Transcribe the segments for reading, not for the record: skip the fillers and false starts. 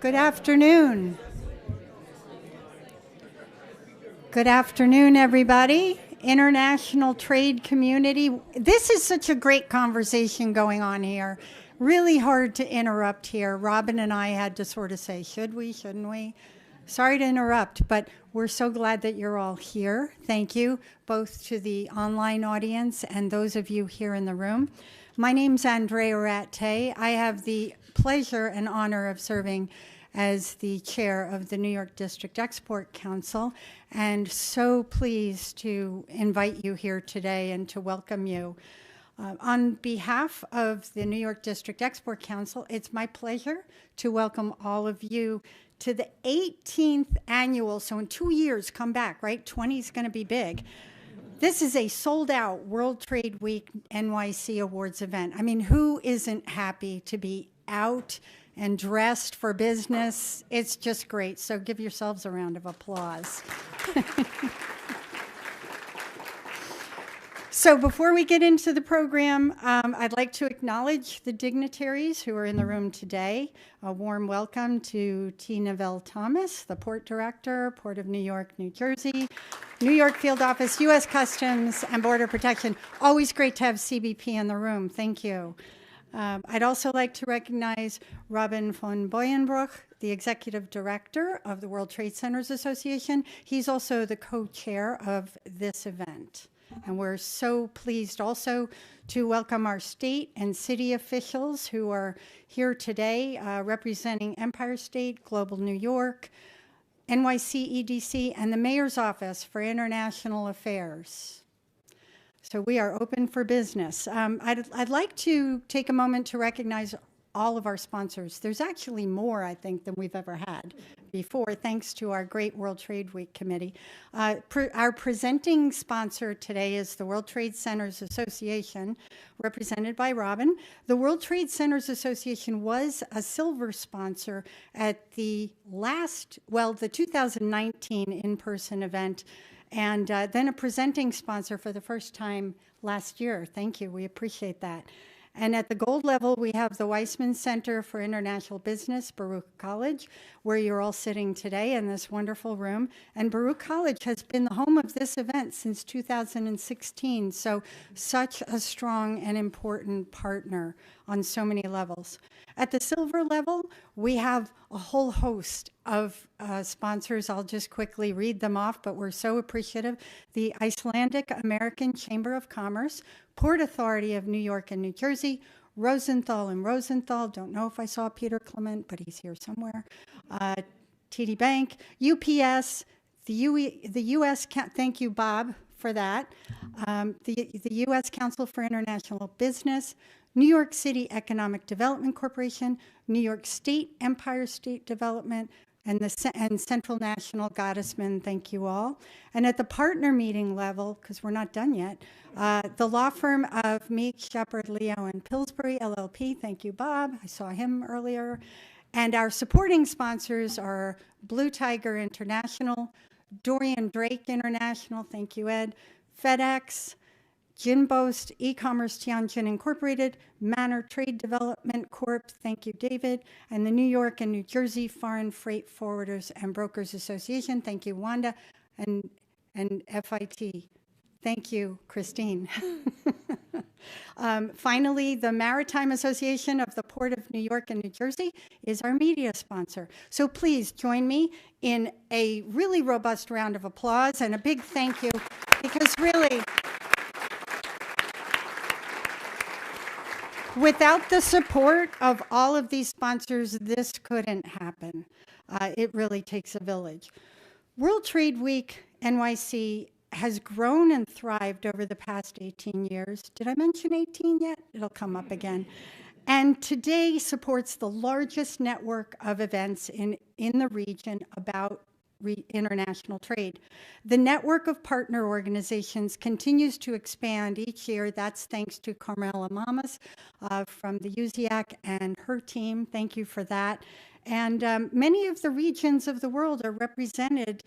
Good afternoon. Good afternoon, everybody. International trade community. This is such a great conversation going on here. Really hard to interrupt here. Robin and I had to sort of say, should we, shouldn't we? Sorry to interrupt, but we're so glad that you're all here. Thank you, both to the online audience and those of you here in the room. My name's Andrea Ratte. I have the pleasure and honor of serving as the chair of the New York District Export Council, and so pleased to invite you here today and to welcome you. On behalf of the New York District Export Council, it's my pleasure to welcome all of you to the 18th annual, so in 2 years, come back, right? 20 is going to be big. This is a sold-out World Trade Week NYC Awards event. I mean, who isn't happy to be out and dressed for business? It's just great. So give yourselves a round of applause. So before we get into the program, I'd like to acknowledge the dignitaries who are in the room today. A warm welcome to T. Neville Thomas, the Port Director, Port of New York, New Jersey, New York Field Office, U.S. Customs and Border Protection. Always great to have CBP in the room. Thank you. I'd also like to recognize Robin von Boyenbruch, the Executive Director of the World Trade Centers Association. He's also the co-chair of this event. And we're so pleased also to welcome our state and city officials who are here today representing Empire State, Global New York, NYC EDC, and the Mayor's Office for International Affairs. So we are open for business. I'd like to take a moment to recognize all of our sponsors. There's actually more, I think, than we've ever had before, thanks to our great World Trade Week committee. Our presenting sponsor today is the World Trade Centers Association, represented by Robin. The World Trade Centers Association was a silver sponsor at the 2019 in-person event, and then a presenting sponsor for the first time last year. Thank you, we appreciate that. And at the gold level, we have the Weissman Center for International Business, Baruch College, where you're all sitting today in this wonderful room. And Baruch College has been the home of this event since 2016, so such a strong and important partner on so many levels. At the silver level, we have a whole host of sponsors. I'll just quickly read them off, but we're so appreciative. The Icelandic American Chamber of Commerce, Port Authority of New York and New Jersey, Rosenthal and Rosenthal, don't know if I saw Peter Clement, but he's here somewhere, TD Bank, UPS, the U.S., thank you, Bob, for that, the U.S. Council for International Business, New York City Economic Development Corporation, New York State Empire State Development, and Central National Gottesman, thank you all. And at the partner meeting level, because we're not done yet, the law firm of Meek, Shepard, Leo, and Pillsbury, LLP, thank you, Bob, I saw him earlier. And our supporting sponsors are Blue Tiger International, Dorian Drake International, thank you, Ed, FedEx, Jinboast, E-Commerce Tianjin Incorporated, Manor Trade Development Corp., thank you, David, and the New York and New Jersey Foreign Freight Forwarders and Brokers Association, thank you, Wanda, and FIT, thank you, Christine. Finally, the Maritime Association of the Port of New York and New Jersey is our media sponsor. So please join me in a really robust round of applause and a big thank you, because really, without the support of all of these sponsors, this couldn't happen. It really takes a village. World Trade Week NYC has grown and thrived over the past 18 years. Did I mention 18 yet? It'll come up again. And today supports the largest network of events in the region about international trade. The network of partner organizations continues to expand each year. That's thanks to Carmela Mamas from the USIAC and her team. Thank you for that. And many of the regions of the world are represented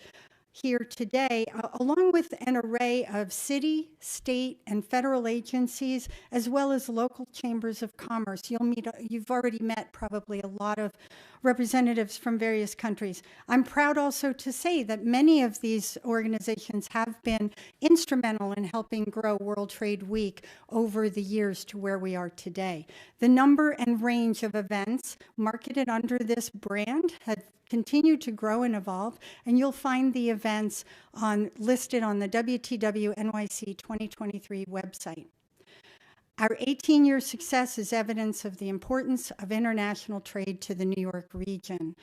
here today, along with an array of city, state, and federal agencies, as well as local chambers of commerce. You've already met probably a lot of representatives from various countries. I'm proud also to say that many of these organizations have been instrumental in helping grow World Trade Week over the years to where we are today. The number and range of events marketed under this brand have continue to grow and evolve, and you'll find the events listed on the WTW NYC 2023 website. Our 18-year success is evidence of the importance of international trade to the New York region.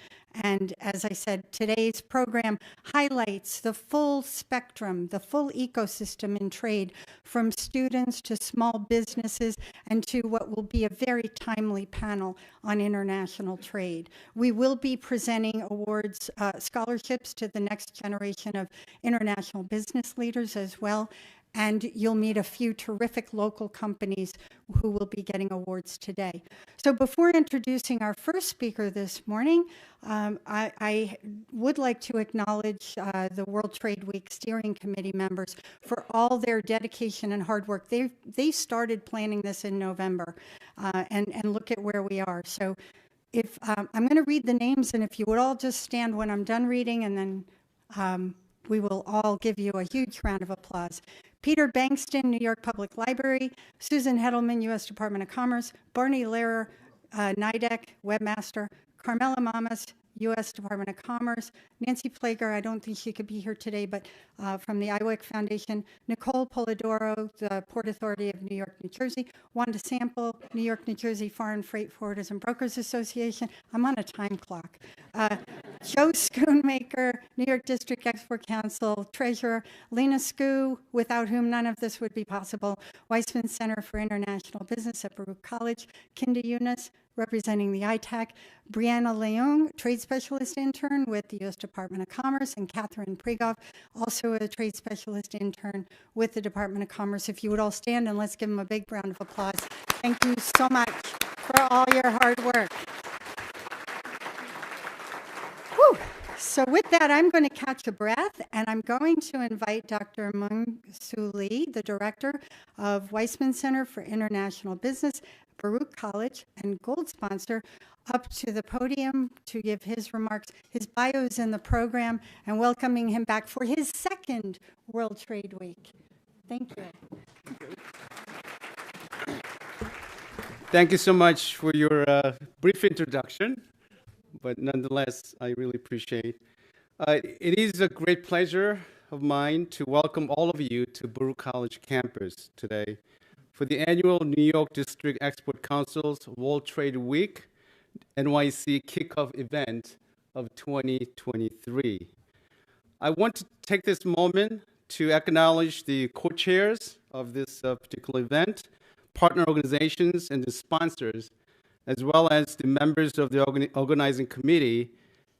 And as I said, today's program highlights the full spectrum, the full ecosystem in trade, from students to small businesses and to what will be a very timely panel on international trade. We will be presenting awards, scholarships to the next generation of international business leaders as well. And you'll meet a few terrific local companies who will be getting awards today. So before introducing our first speaker this morning, I would like to acknowledge the World Trade Week Steering Committee members for all their dedication and hard work. They started planning this in November, and look at where we are. So if I'm going to read the names, and if you would all just stand when I'm done reading, and then we will all give you a huge round of applause. Peter Bankston, New York Public Library; Susan Hedelman, U.S. Department of Commerce; Barney Lehrer, NIDEC, Webmaster; Carmela Mamas, U.S. Department of Commerce; Nancy Plager, I don't think she could be here today, but from the IWIC Foundation; Nicole Polidoro, the Port Authority of New York, New Jersey; Wanda Sample, New York, New Jersey Foreign Freight Forwarders and Brokers Association. I'm on a time clock. Joe Schoonmaker, New York District Export Council Treasurer; Lena Skoo, without whom none of this would be possible; Weissman Center for International Business at Baruch College; Kinda Yunus, representing the ITAC; Brianna Leung, Trade Specialist Intern with the U.S. Department of Commerce; and Catherine Prigoff, also a Trade Specialist Intern with the Department of Commerce. If you would all stand, and let's give them a big round of applause. Thank you so much for all your hard work. Whew. So with that, I'm going to catch a breath, and I'm going to invite Dr. Mung-Soo Lee, the director of Weissman Center for International Business, Baruch College, and gold sponsor, up to the podium to give his remarks. His bio is in the program, and welcoming him back for his second World Trade Week. Thank you. Thank you so much for your brief introduction, but nonetheless, I really appreciate it. It is a great pleasure of mine to welcome all of you to Baruch College campus today for the annual New York District Export Council's World Trade Week NYC Kickoff event of 2023. I want to take this moment to acknowledge the co-chairs of this particular event, partner organizations, and the sponsors, as well as the members of the organizing committee,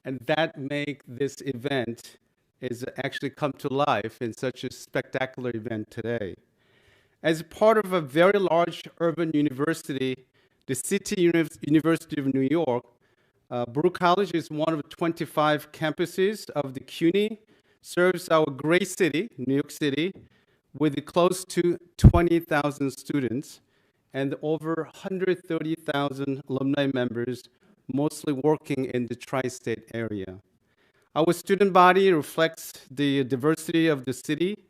and that make this event is actually come to life in such a spectacular event today. As part of a very large urban university, the City University of New York, Baruch College is one of 25 campuses of the CUNY, serves our great city, New York City, with close to 20,000 students and over 130,000 alumni members, mostly working in the tri-state area. Our student body reflects the diversity of the city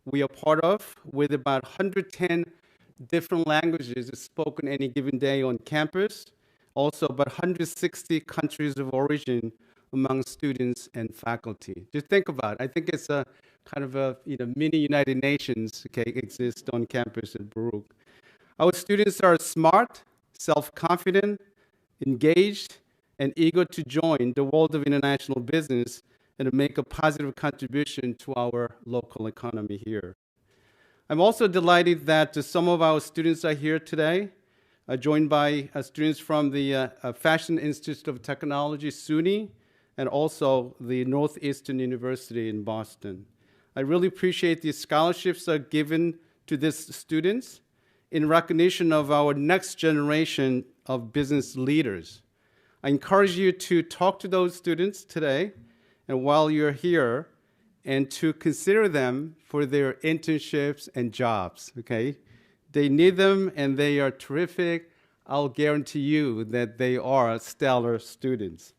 we are part of, with about 110 different languages spoken any given day on campus, also about 160 countries of origin among students and faculty. Just think about it. I think it's a kind of a mini United Nations exist on campus at Baruch. Our students are smart, self-confident, engaged, and eager to join the world of international business and to make a positive contribution to our local economy here. I'm also delighted that some of our students are here today, joined by students from the Fashion Institute of Technology, SUNY, and also the Northeastern University in Boston. I really appreciate the scholarships that are given to these students in recognition of our next generation of business leaders. I encourage you to talk to those students today, and while you're here, and to consider them for their internships and jobs, okay? They need them and they are terrific. I'll guarantee you that they are stellar students.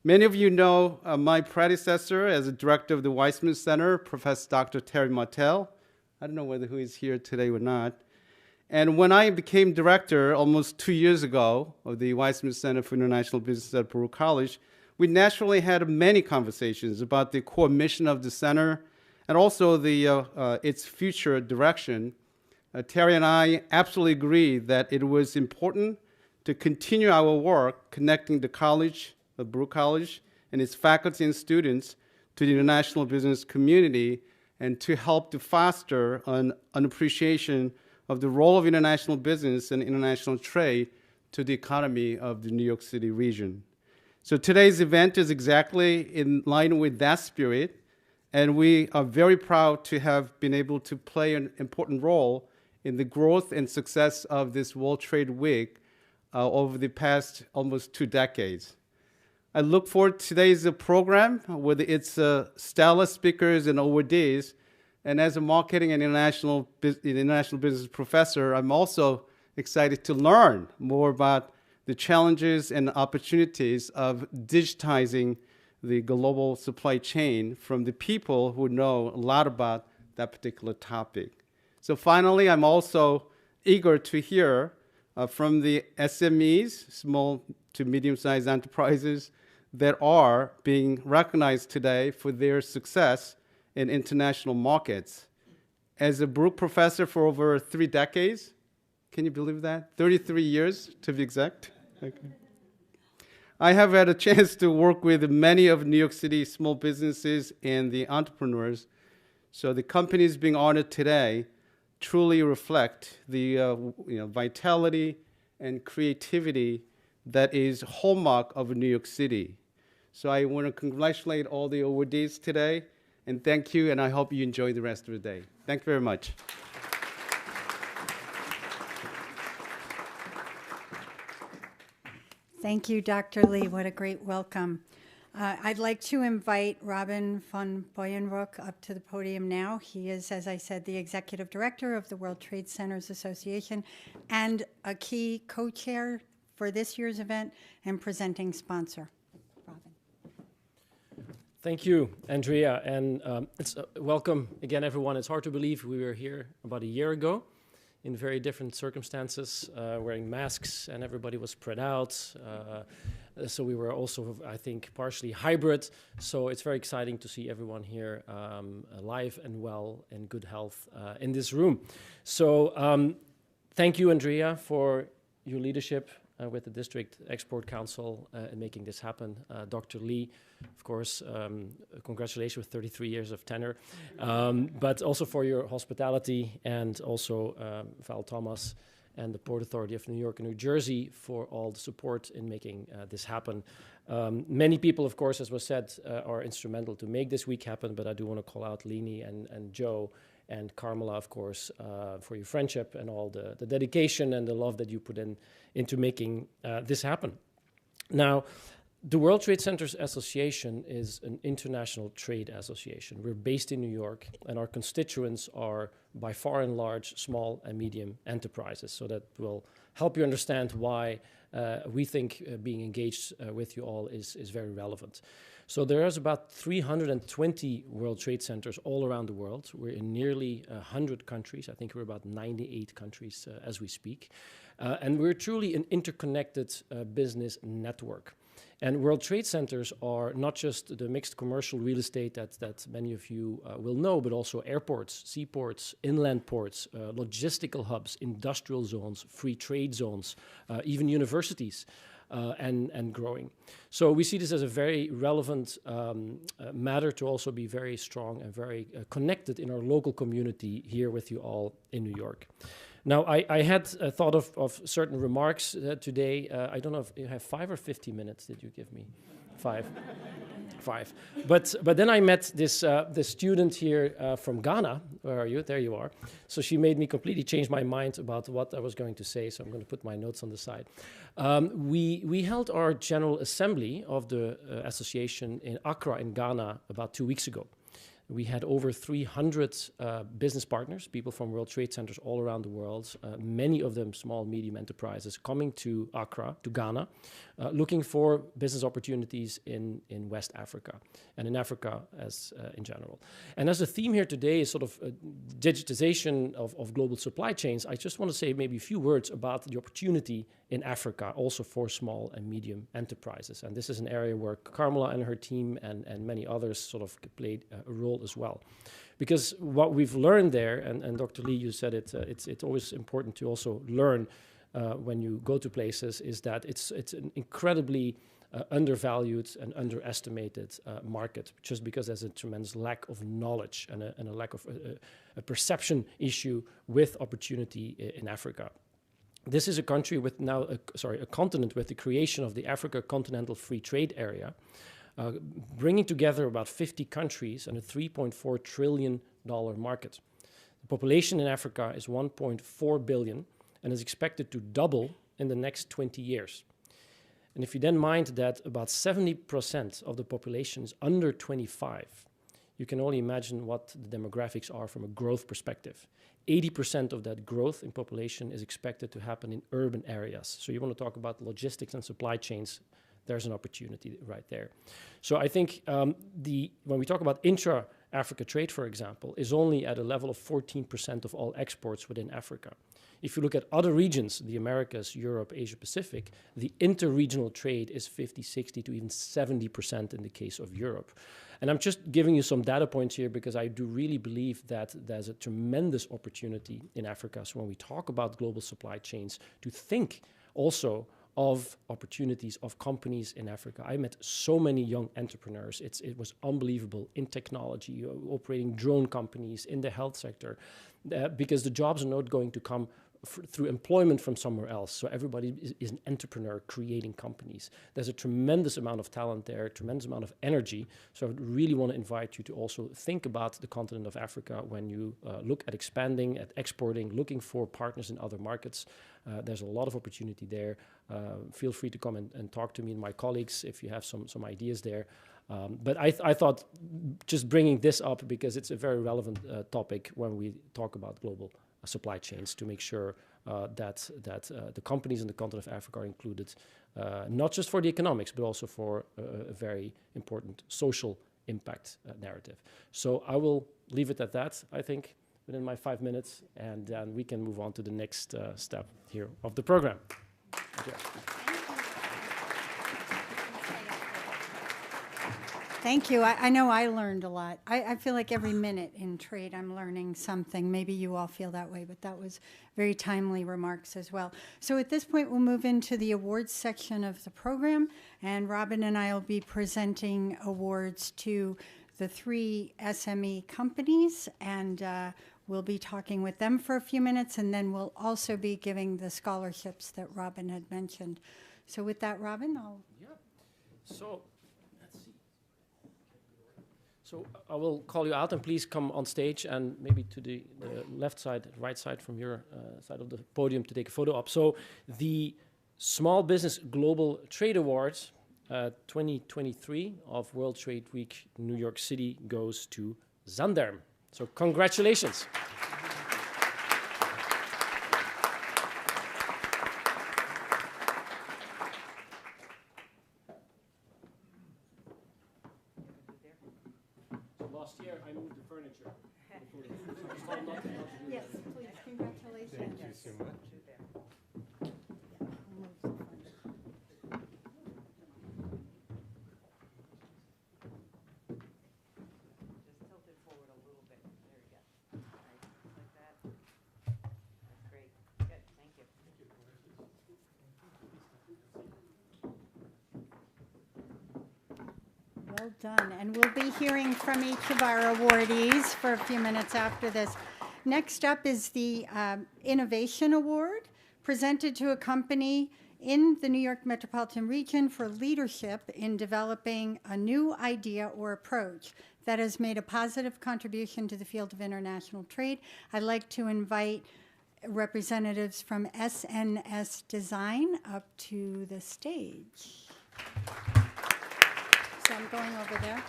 Many of you know my predecessor as a director of the Weissman Center, Professor Dr. Terry Martell. I don't know whether who is here today or not. And when I became director almost 2 years ago of the Weissman Center for International Business at Baruch College, we naturally had many conversations about the core mission of the center and also its future direction. Terry and I absolutely agree that it was important to continue our work connecting the college, the Baruch College, and its faculty and students to the international business community and to help to foster an appreciation of the role of international business and international trade to the economy of the New York City region. So today's event is exactly in line with that spirit, and we are very proud to have been able to play an important role in the growth and success of this World Trade Week over the past almost 2 decades. I look forward to today's program with its stellar speakers and awardees. And as a marketing and international business professor, I'm also excited to learn more about the challenges and opportunities of digitizing the global supply chain from the people who know a lot about that particular topic. So finally, I'm also eager to hear from the SMEs, small to medium-sized enterprises, that are being recognized today for their success in international markets. As a Baruch professor for over 3 decades, can you believe that? 33 years to be exact. Okay. I have had a chance to work with many of New York City small businesses and the entrepreneurs. So the companies being honored today truly reflect the vitality and creativity that is hallmark of New York City. So I want to congratulate all the awardees today, and thank you, and I hope you enjoy the rest of the day. Thank you very much. Thank you, Dr. Lee. What a great welcome. I'd like to invite Robin von Boyenroek up to the podium now. He is, as I said, the executive director of the World Trade Centers Association and a key co-chair for this year's event and presenting sponsor. Robin. Thank you, Andrea, and it's welcome again, everyone. It's hard to believe we were here about a year ago in very different circumstances, wearing masks, and everybody was spread out. So we were also, I think, partially hybrid. So it's very exciting to see everyone here alive and well and good health in this room. So thank you, Andrea, for your leadership with the District Export Council in making this happen. Dr. Lee, of course, congratulations with 33 years of tenure, but also for your hospitality, and also Val Thomas and the Port Authority of New York and New Jersey for all the support in making this happen. Many people, of course, as was said, are instrumental to make this week happen, but I do want to call out Leni and Joe and Carmela, of course, for your friendship and all the dedication and the love that you put into making this happen. Now, the World Trade Centers Association is an international trade association. We're based in New York, and our constituents are by far and large small and medium enterprises. So that will help you understand why we think being engaged with you all is very relevant. So there's about 320 World Trade Centers all around the world. We're in nearly 100 countries. I think we're about 98 countries as we speak. And we're truly an interconnected business network. And World Trade Centers are not just the mixed commercial real estate that many of you will know, but also airports, seaports, inland ports, logistical hubs, industrial zones, free trade zones, even universities. And growing. So we see this as a very relevant matter to also be very strong and very connected in our local community here with you all in New York. Now, I had thought of certain remarks today. I don't know if you have 5 or 50 minutes. Did you give me 5? 5. But then I met this student here from Ghana. Where are you? There you are. So she made me completely change my mind about what I was going to say. So I'm going to put my notes on the side. We held our General Assembly of the association in Accra in Ghana about 2 weeks ago. We had over 300 business partners, people from World Trade Centers all around the world, many of them small, medium enterprises, coming to Accra, to Ghana, looking for business opportunities in West Africa and in Africa as in general. And as a theme here today is sort of digitization of global supply chains, I just want to say maybe a few words about the opportunity in Africa, also for small and medium enterprises. And this is an area where Carmela and her team and many others sort of played a role as well. Because what we've learned there, and Dr. Lee, you said it, it's always important to also learn when you go to places, is that it's an incredibly undervalued and underestimated market, just because there's a tremendous lack of knowledge and a lack of a perception issue with opportunity in Africa. This is a country with now, a continent with the creation of the Africa Continental Free Trade Area, bringing together about 50 countries and a $3.4 trillion market. The population in Africa is 1.4 billion and is expected to double in the next 20 years. And if you then mind that about 70% of the population is under 25, you can only imagine what the demographics are from a growth perspective. 80% of that growth in population is expected to happen in urban areas. So you want to talk about logistics and supply chains, there's an opportunity right there. So I think when we talk about intra-Africa trade, for example, is only at a level of 14% of all exports within Africa. If you look at other regions, the Americas, Europe, Asia Pacific, the inter-regional trade is 50, 60 to even 70% in the case of Europe. And I'm just giving you some data points here because I do really believe that there's a tremendous opportunity in Africa. So when we talk about global supply chains, to think also of opportunities of companies in Africa. I met so many young entrepreneurs. It was unbelievable in technology, operating drone companies in the health sector, because the jobs are not going to come through employment from somewhere else. So everybody is an entrepreneur creating companies. There's a tremendous amount of talent there, tremendous amount of energy. So I would really want to invite you to also think about the continent of Africa when you look at expanding, at exporting, looking for partners in other markets. There's a lot of opportunity there. Feel free to come and talk to me and my colleagues if you have some ideas there. But I thought just bringing this up because it's a very relevant topic when we talk about global supply chains, to make sure that the companies in the continent of Africa are included, not just for the economics, but also for a very important social impact narrative. So I will leave it at that, I think, within my 5 minutes, and then we can move on to the next step here of the program. Thank you. Thank you. I know I learned a lot. I feel like every minute in trade I'm learning something. Maybe you all feel that way, but that was very timely remarks as well. So at this point, we'll move into the awards section of the program, and Robin and I will be presenting awards to the 3 SME companies, and we'll be talking with them for a few minutes, and then we'll also be giving the scholarships that Robin had mentioned. So with that, Robin, Yeah. So I will call you out, and please come on stage and maybe to the left side, right side from your side of the podium to take a photo up. So the Small Business Global Trade Awards 2023 of World Trade Week New York City goes to Zanderm. So congratulations. Last year, I moved the furniture. yes, please, congratulations. Thank you so much. Just tilt it forward a little bit. There you go. Right, just like that. That's great. Good, thank you. Well done. And we'll be hearing from each of our awardees for a few minutes after this. Next up is the Innovation Award, presented to a company in the New York metropolitan region for leadership in developing a new idea or approach that has made a positive contribution to the field of international trade. I'd like to invite representatives from SNS Design up to the stage. So I'm going over there.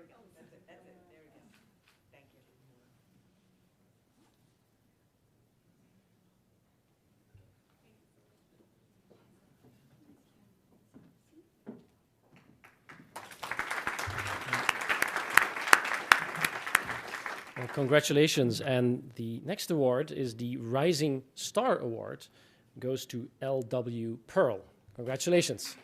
go. That's it. That's it. There we go. Thank you. Well, congratulations. And the next award is the Rising Star Award. Goes to L.W. Pearl. Congratulations.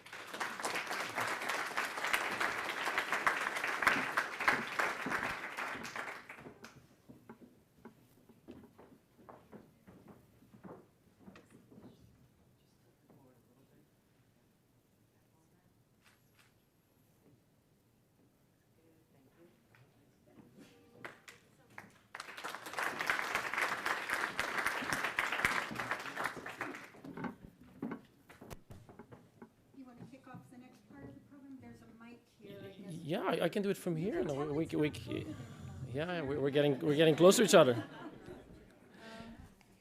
You want to kick off the next part of the program? There's a mic here. Yeah, I can do it from here. No, yeah, we're getting close to each other.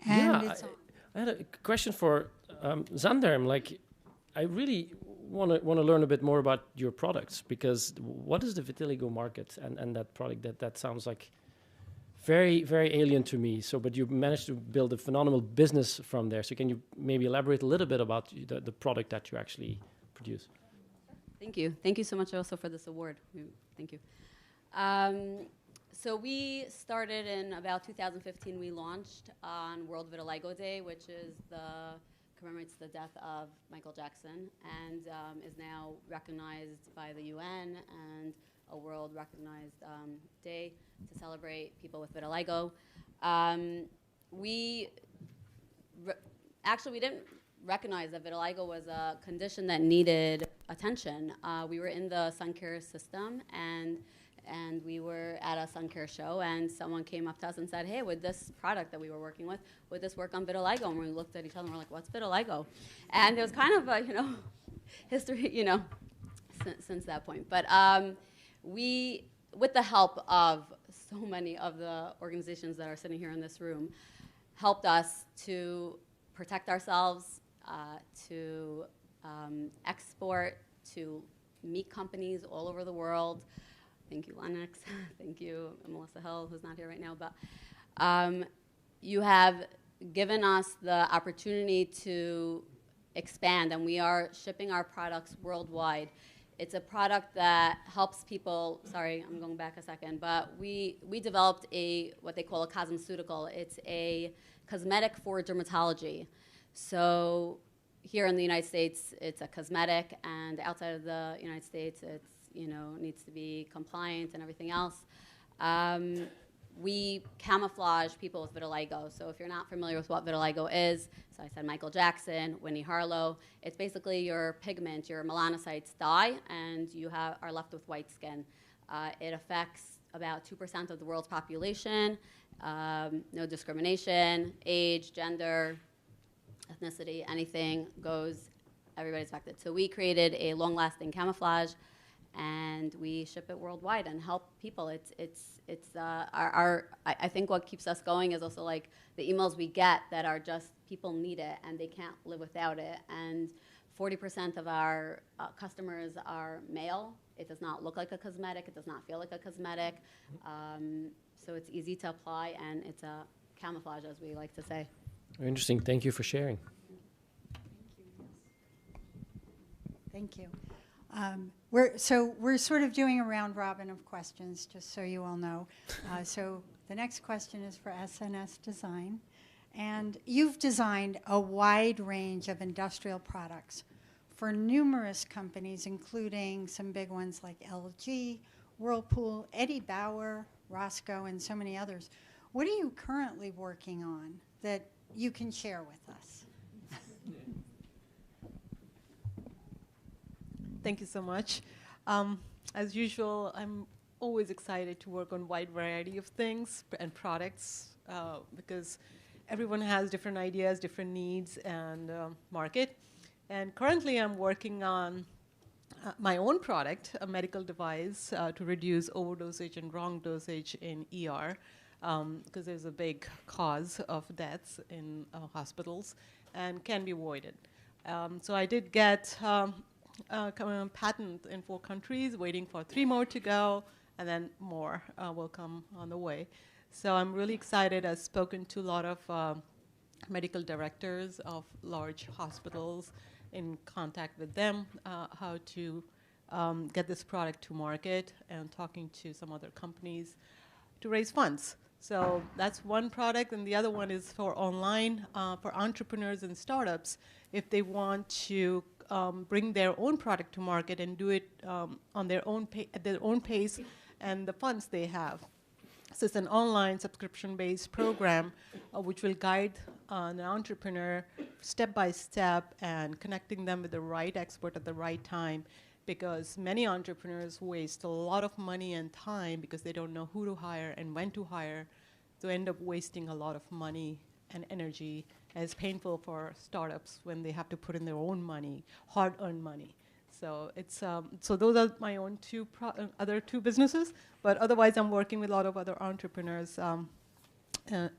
And Yeah, it's I had a question for Zanderm. Like, I really want to learn a bit more about your products, because what is the vitiligo market and that product? That sounds like very, very alien to me. So, but you managed to build a phenomenal business from there. So, can you maybe elaborate a little bit about the product that you actually produce? Thank you. Thank you so much also for this award. Thank you. So we started in about 2015. We launched on World Vitiligo Day, which is commemorates the death of Michael Jackson, and is now recognized by the UN and a world recognized day to celebrate people with vitiligo. Actually, we didn't recognize that vitiligo was a condition that needed attention. We were in the sun care system, and we were at a sun care show, and someone came up to us and said, hey, would this product that we were working with, would this work on vitiligo? And we looked at each other and we're like, what's vitiligo? And there was kind of a, history, since that point. But we, with the help of so many of the organizations that are sitting here in this room, helped us to protect ourselves, to export to meet companies all over the world. Thank you, Lennox. Thank you, Melissa Hill, who's not here right now. But you have given us the opportunity to expand, and we are shipping our products worldwide. It's a product that helps people. Sorry, I'm going back a second. But we developed what they call a cosmeceutical. It's a cosmetic for dermatology. So here in the United States, it's a cosmetic, and outside of the United States, it's needs to be compliant and everything else. We camouflage people with vitiligo. So if you're not familiar with what vitiligo is, so I said Michael Jackson, Winnie Harlow, it's basically your pigment, your melanocytes die, and you are left with white skin. It affects about 2% of the world's population. No discrimination, age, gender, ethnicity, anything goes, everybody's affected. So we created a long-lasting camouflage, and we ship it worldwide and help people. I think what keeps us going is also like the emails we get that are just people need it and they can't live without it. And 40% of our customers are male. It does not look like a cosmetic. It does not feel like a cosmetic. So it's easy to apply, and it's a camouflage, as we like to say. Very interesting. Thank you for sharing. Thank you. We're sort of doing a round robin of questions, just so you all know. So the next question is for SNS Design. And you've designed a wide range of industrial products for numerous companies, including some big ones like LG, Whirlpool, Eddie Bauer, Roscoe, and so many others. What are you currently working on that you can share with us? Thank you so much. As usual, I'm always excited to work on a wide variety of things and products because everyone has different ideas, different needs, and market. And currently, I'm working on my own product, a medical device to reduce overdosage and wrong dosage in ER, because there's a big cause of deaths in hospitals and can be avoided. So I did get patent in 4 countries, waiting for 3 more to go, and then more will come on the way. So I'm really excited. I've spoken to a lot of medical directors of large hospitals, in contact with them, how to get this product to market, and talking to some other companies to raise funds. So that's one product, and the other one is for online, for entrepreneurs and startups, if they want to bring their own product to market and do it on their own at their own pace and the funds they have. So it's an online subscription-based program which will guide an entrepreneur step by step and connecting them with the right expert at the right time, because many entrepreneurs waste a lot of money and time because they don't know who to hire and when to hire. So end up wasting a lot of money and energy, and it's painful for startups when they have to put in their own money, hard-earned money. So it's so those are my own other two businesses. But otherwise, I'm working with a lot of other entrepreneurs, a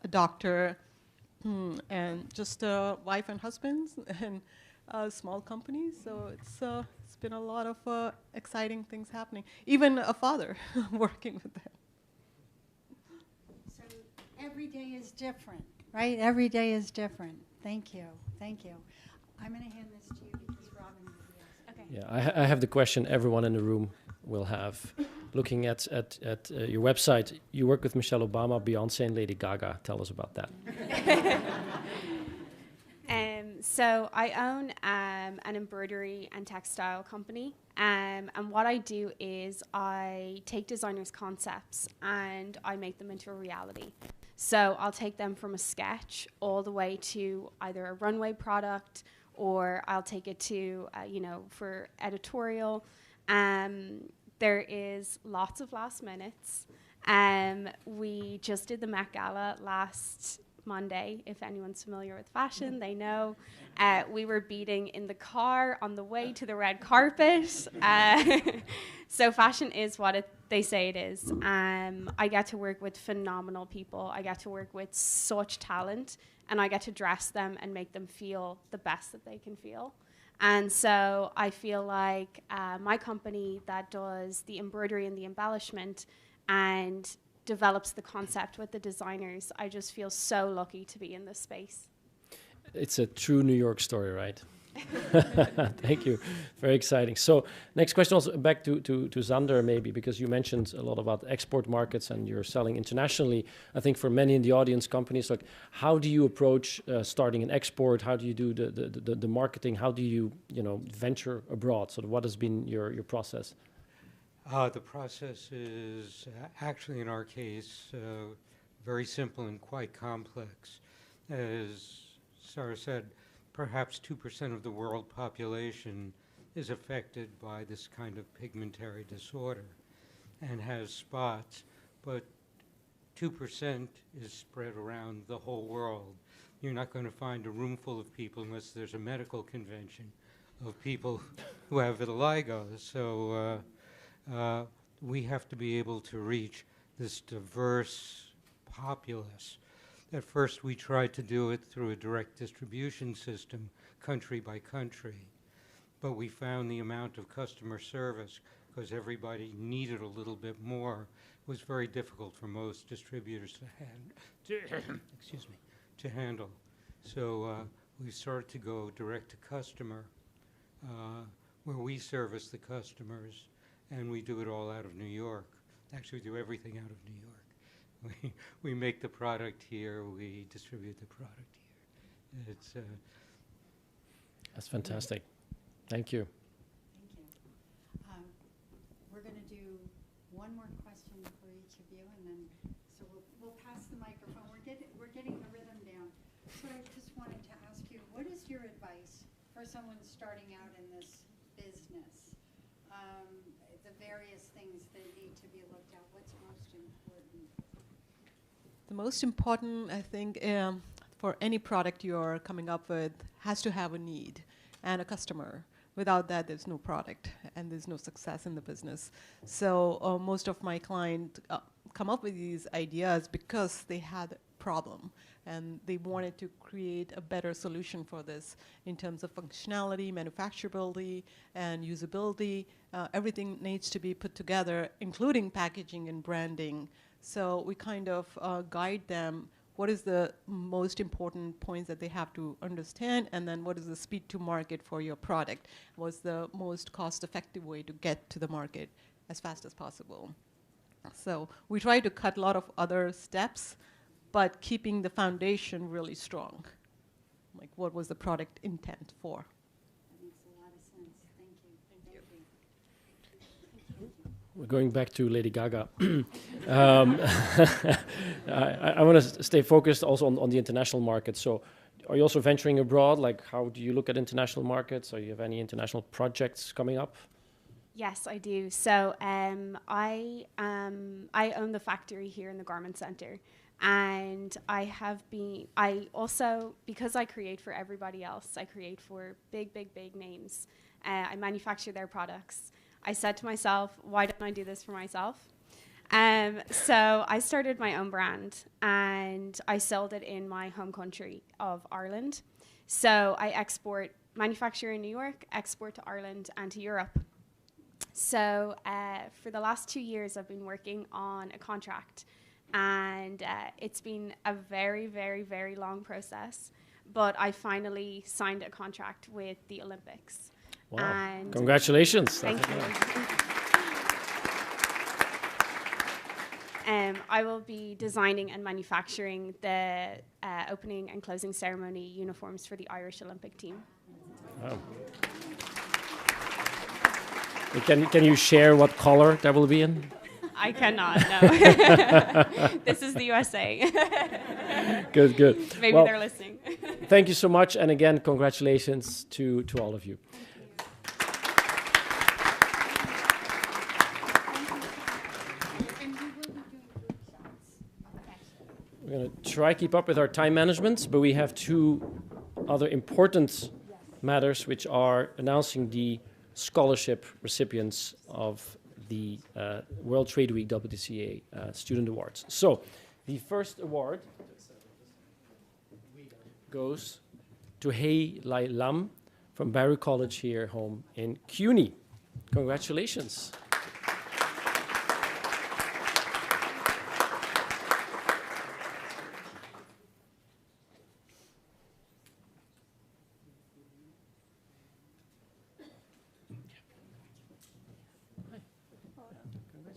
doctor, and just wife and husbands, and small companies. So it's been a lot of exciting things happening. Even a father working with them. So every day is different, right? Every day is different. Thank you. Thank you. I'm going to hand this to you because Robin will be asking. Yeah, I have the question everyone in the room will have. Looking at your website, you work with Michelle Obama, Beyonce, and Lady Gaga. Tell us about that. So I own an embroidery and textile company, and what I do is I take designers' concepts and I make them into a reality. So I'll take them from a sketch all the way to either a runway product, or I'll take it to, for editorial. There is lots of last minutes. We just did the Met Gala last Monday. If anyone's familiar with fashion, they know. We were beating in the car on the way to the red carpet. So fashion is what they say it is. I get to work with phenomenal people. I get to work with such talent, and I get to dress them and make them feel the best that they can feel. And so I feel like my company that does the embroidery and the embellishment and develops the concept with the designers, I just feel so lucky to be in this space. It's a true New York story, right? Thank you. Very exciting. So next question, also back to Zander maybe, because you mentioned a lot about export markets and you're selling internationally. I think for many in the audience, companies, like, how do you approach starting an export? How do you do the marketing? How do you venture abroad? So what has been your process? The process is actually, in our case, very simple and quite complex. As Sarah said, perhaps 2% of the world population is affected by this kind of pigmentary disorder and has spots, but 2% is spread around the whole world. You're not going to find a room full of people unless there's a medical convention of people who have vitiligo. So we have to be able to reach this diverse populace. At first, we tried to do it through a direct distribution system, country by country. But we found the amount of customer service, because everybody needed a little bit more, was very difficult for most distributors to handle. So we started to go direct to customer, where we service the customers, and we do it all out of New York. Actually, we do everything out of New York. We make the product here, we distribute the product here. It's that's fantastic. Thank you. Thank you. We're going to do one more question for each of you, and then so we'll pass the microphone. We're getting the rhythm down. So I just wanted to ask you, what is your advice for someone starting out in this business? The various things that need to be looked at. What's most important? The most important, I think, for any product you're coming up with has to have a need and a customer. Without that, there's no product and there's no success in the business. So most of my clients come up with these ideas because they had problem. And they wanted to create a better solution for this in terms of functionality, manufacturability, and usability. Everything needs to be put together, including packaging and branding. So we kind of guide them what is the most important points that they have to understand, and then what is the speed to market for your product? What's the most cost-effective way to get to the market as fast as possible? So we try to cut a lot of other steps, but keeping the foundation really strong. Like, what was the product intent for? That makes a lot of sense. Thank you. We're going back to Lady Gaga. I want to stay focused also on the international market. So are you also venturing abroad? Like, how do you look at international markets? Or you have any international projects coming up? Yes, I do. So I own the factory here in the Garment Center. And I also, because I create for everybody else, I create for big names. I manufacture their products. I said to myself, why don't I do this for myself? So I started my own brand, and I sold it in my home country of Ireland. So I manufacture in New York, export to Ireland and to Europe. So for the last 2 years, I've been working on a contract, and it's been a very long process, but I finally signed a contract with the Olympics. Wow. And congratulations. Thank you. I will be designing and manufacturing the opening and closing ceremony uniforms for the Irish Olympic team. Wow. Can you share what color that will be in? I cannot, no. This is the USA. Good. Maybe well, they're listening. Thank you so much, and again, congratulations to all of you. We're going to try keep up with our time management, but we have two other important matters, which are announcing the scholarship recipients of the World Trade Week WCA Student Awards. So, the first award goes to Hei Lai Lam from Barry College here home in CUNY. Congratulations.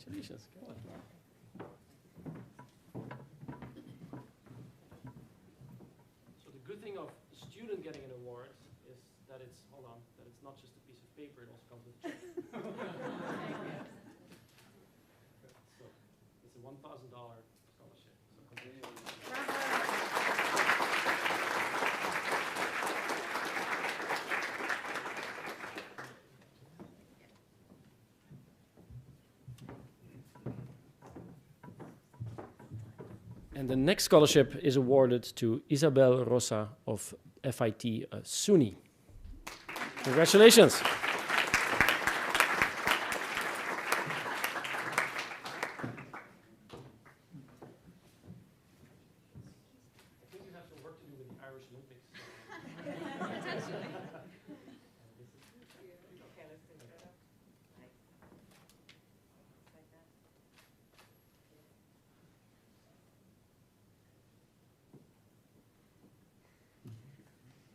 Congratulations. Come on. So the good thing of a student getting an award is that it's, that it's not just a piece of paper, it also comes with a check. So it's a $1,000 scholarship. So congratulations. And the next scholarship is awarded to Isabel Rosa of FIT SUNY. Congratulations.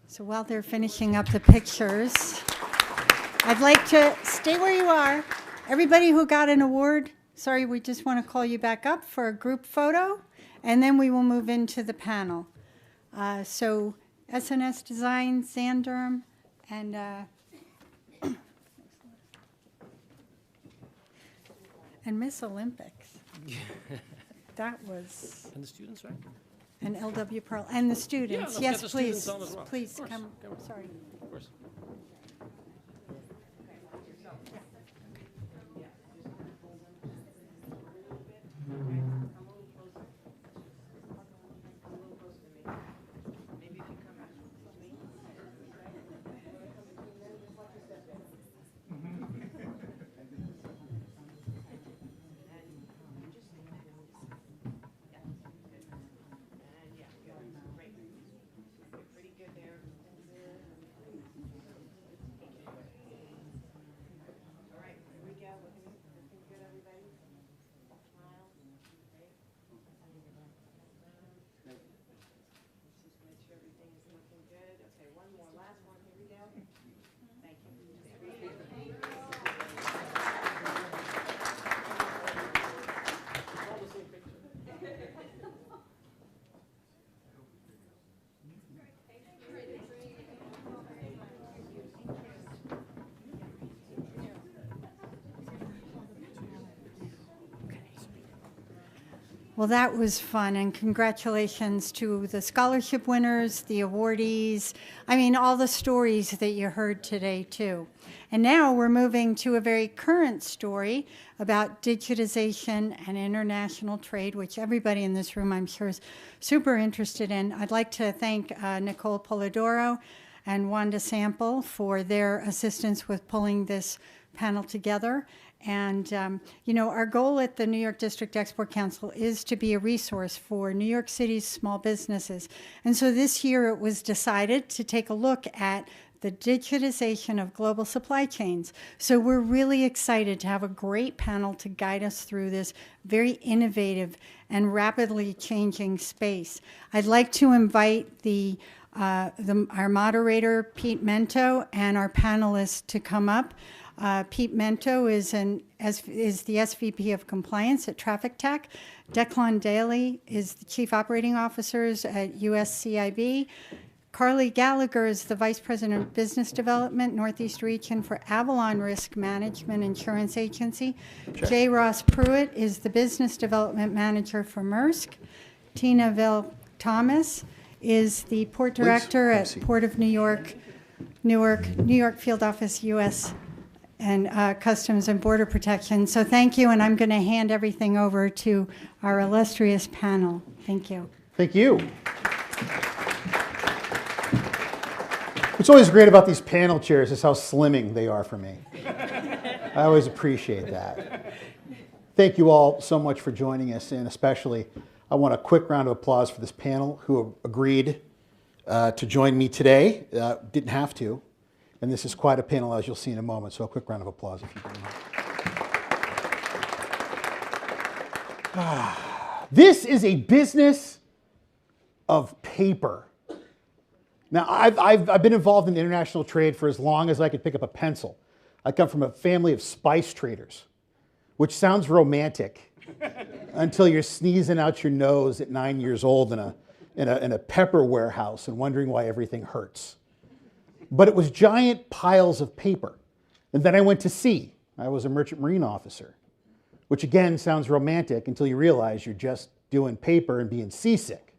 So while they're finishing up the pictures, I'd like to stay where you are. Everybody who got an award, sorry, we just want to call you back up for a group photo, and then we will move into the panel. So SNS Design, Zanderm, and Miss Olympics. That was... And the students, right? And LW Pearl, and the students. Yeah, yes, the please. students on as well. Please Of course. come. Sorry. Of course. Well, that was fun, and congratulations to the scholarship winners, the awardees. I mean, all the stories that you heard today, too. And now we're moving to a very current story about digitization and international trade, which everybody in this room, I'm sure, is super interested in. I'd like to thank Nicole Polidoro and Wanda Sample for their assistance with pulling this panel together. And, you know, our goal at the New York District Export Council is to be a resource for New York City's small businesses. And so this year it was decided to take a look at the digitization of global supply chains. So we're really excited to have a great panel to guide us through this very innovative and rapidly changing space. I'd like to invite our moderator, Pete Mento, and our panelists to come up. Pete Mento is the SVP of Compliance at Traffic Tech. Declan Daly is the Chief Operating Officer at USCIB. Carly Gallagher is the Vice President of Business Development, Northeast Region for Avalon Risk Management Insurance Agency. Sure. J. Ross Pruitt is the Business Development Manager for Maersk. Tina Ville Thomas is the Port Director at Port of New York Field Office, U.S. and Customs and Border Protection. So thank you, and I'm going to hand everything over to our illustrious panel. Thank you. Thank you. What's always great about these panel chairs is how slimming they are for me. I always appreciate that. Thank you all so much for joining us, and especially I want a quick round of applause for this panel who agreed to join me today. Didn't have to. And this is quite a panel, as you'll see in a moment, so a quick round of applause if you don't mind. This is a business of paper. Now, I've been involved in international trade for as long as I could pick up a pencil. I come from a family of spice traders, which sounds romantic until you're sneezing out your nose at 9 years old in a pepper warehouse and wondering why everything hurts. But it was giant piles of paper. And then I went to sea. I was a merchant marine officer, which again sounds romantic until you realize you're just doing paper and being seasick.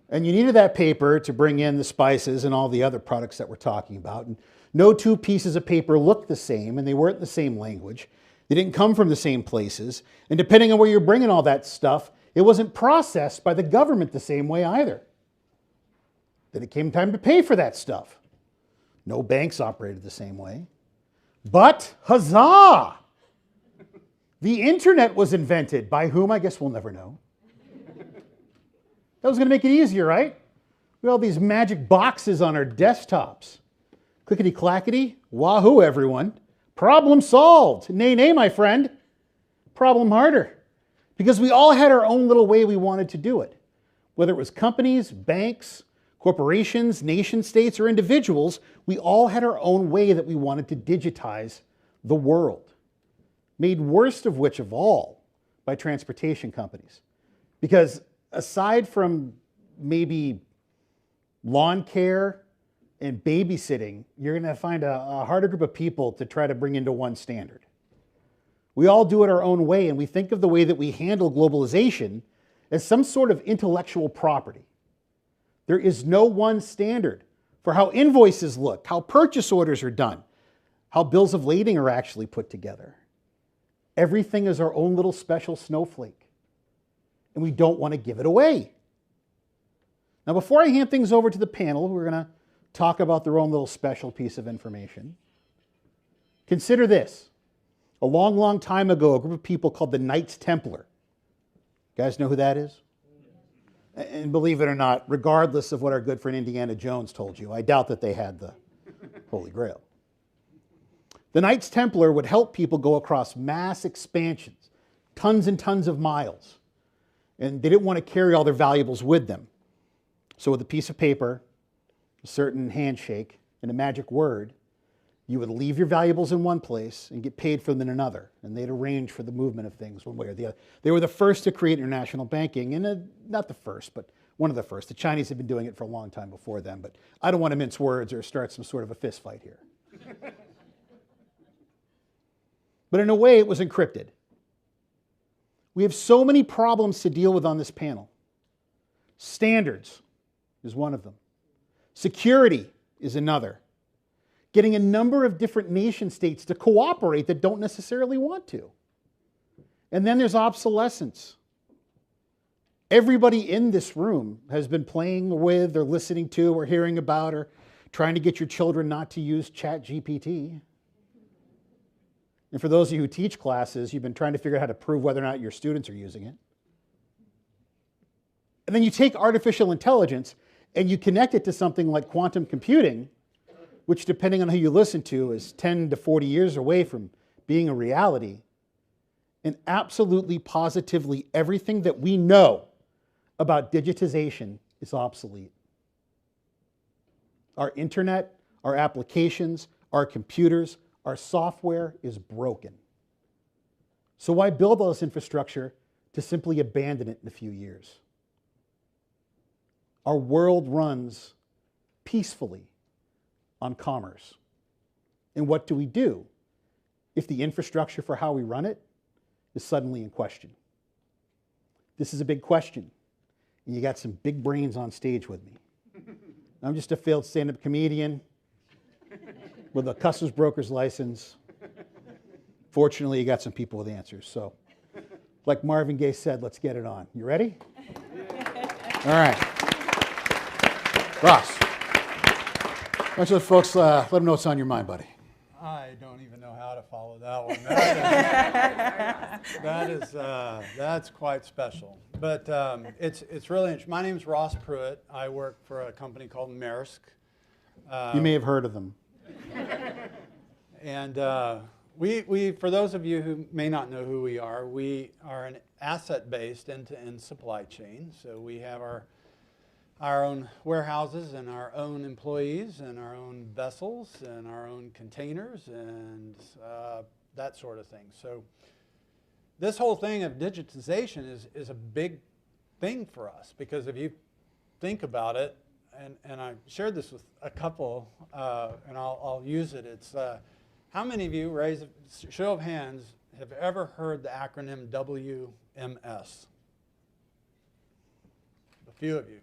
And you needed that paper to bring in the spices and all the other products that we're talking about. And no two pieces of paper looked the same, and they weren't the same language. They didn't come from the same places. And depending on where you're bringing all that stuff, it wasn't processed by the government the same way either. Then it came time to pay for that stuff. No banks operated the same way. But, huzzah! The internet was invented. By whom, I guess we'll never know. That was going to make it easier, right? We have all these magic boxes on our desktops. Clickety-clackety, wahoo, everyone. Problem solved. Nay, nay, my friend. Problem harder. Because we all had our own little way we wanted to do it. Whether it was companies, banks, corporations, nation states, or individuals, we all had our own way that we wanted to digitize the world. Made worst of which of all by transportation companies. Because aside from maybe lawn care and babysitting, you're going to find a harder group of people to try to bring into one standard. We all do it our own way, and we think of the way that we handle globalization as some sort of intellectual property. There is no one standard for how invoices look, how purchase orders are done, how bills of lading are actually put together. Everything is our own little special snowflake, and we don't want to give it away. Now, before I hand things over to the panel, who are going to talk about their own little special piece of information, consider this. A long, long time ago, a group of people called the Knights Templar. You guys know who that is? And believe it or not, regardless of what our good friend Indiana Jones told you, I doubt that they had the Holy Grail. The Knights Templar would help people go across mass expansions, tons and tons of miles. And they didn't want to carry all their valuables with them. So with a piece of paper, a certain handshake, and a magic word, you would leave your valuables in one place and get paid for them in another. And they'd arrange for the movement of things one way or the other. They were the first to create international banking, and not the first, but one of the first. The Chinese had been doing it for a long time before them, but I don't want to mince words or start some sort of a fist fight here. But in a way, it was encrypted. We have so many problems to deal with on this panel. Standards is one of them. Security is another. Getting a number of different nation states to cooperate that don't necessarily want to. And then there's obsolescence. Everybody in this room has been playing with or listening to or hearing about or trying to get your children not to use ChatGPT. And for those of you who teach classes, you've been trying to figure out how to prove whether or not your students are using it. And then you take artificial intelligence and you connect it to something like quantum computing, which, depending on who you listen to, is 10 to 40 years away from being a reality. And absolutely, positively, everything that we know about digitization is obsolete. Our internet, our applications, our computers, our software is broken. So why build all this infrastructure to simply abandon it in a few years? Our world runs peacefully on commerce. And what do we do if the infrastructure for how we run it is suddenly in question? This is a big question. And you got some big brains on stage with me. I'm just a failed stand-up comedian with a customs broker's license. Fortunately, you got some people with answers. So, like Marvin Gaye said, let's get it on. You ready? All right. Ross, why don't you let folks, let them know what's on your mind, buddy. I don't even know how to follow that one. That's quite special. But it's really interesting. My name's Ross Pruitt. I work for a company called Maersk. You may have heard of them. And we, for those of you who may not know who we are an asset-based end-to-end supply chain. So we have our own warehouses and our own employees and our own vessels and our own containers and that sort of thing. So this whole thing of digitization is a big thing for us, because if you think about it, and I shared this with a couple, and I'll use it. It's how many of you, raise a show of hands, have ever heard the acronym WMS? A few of you.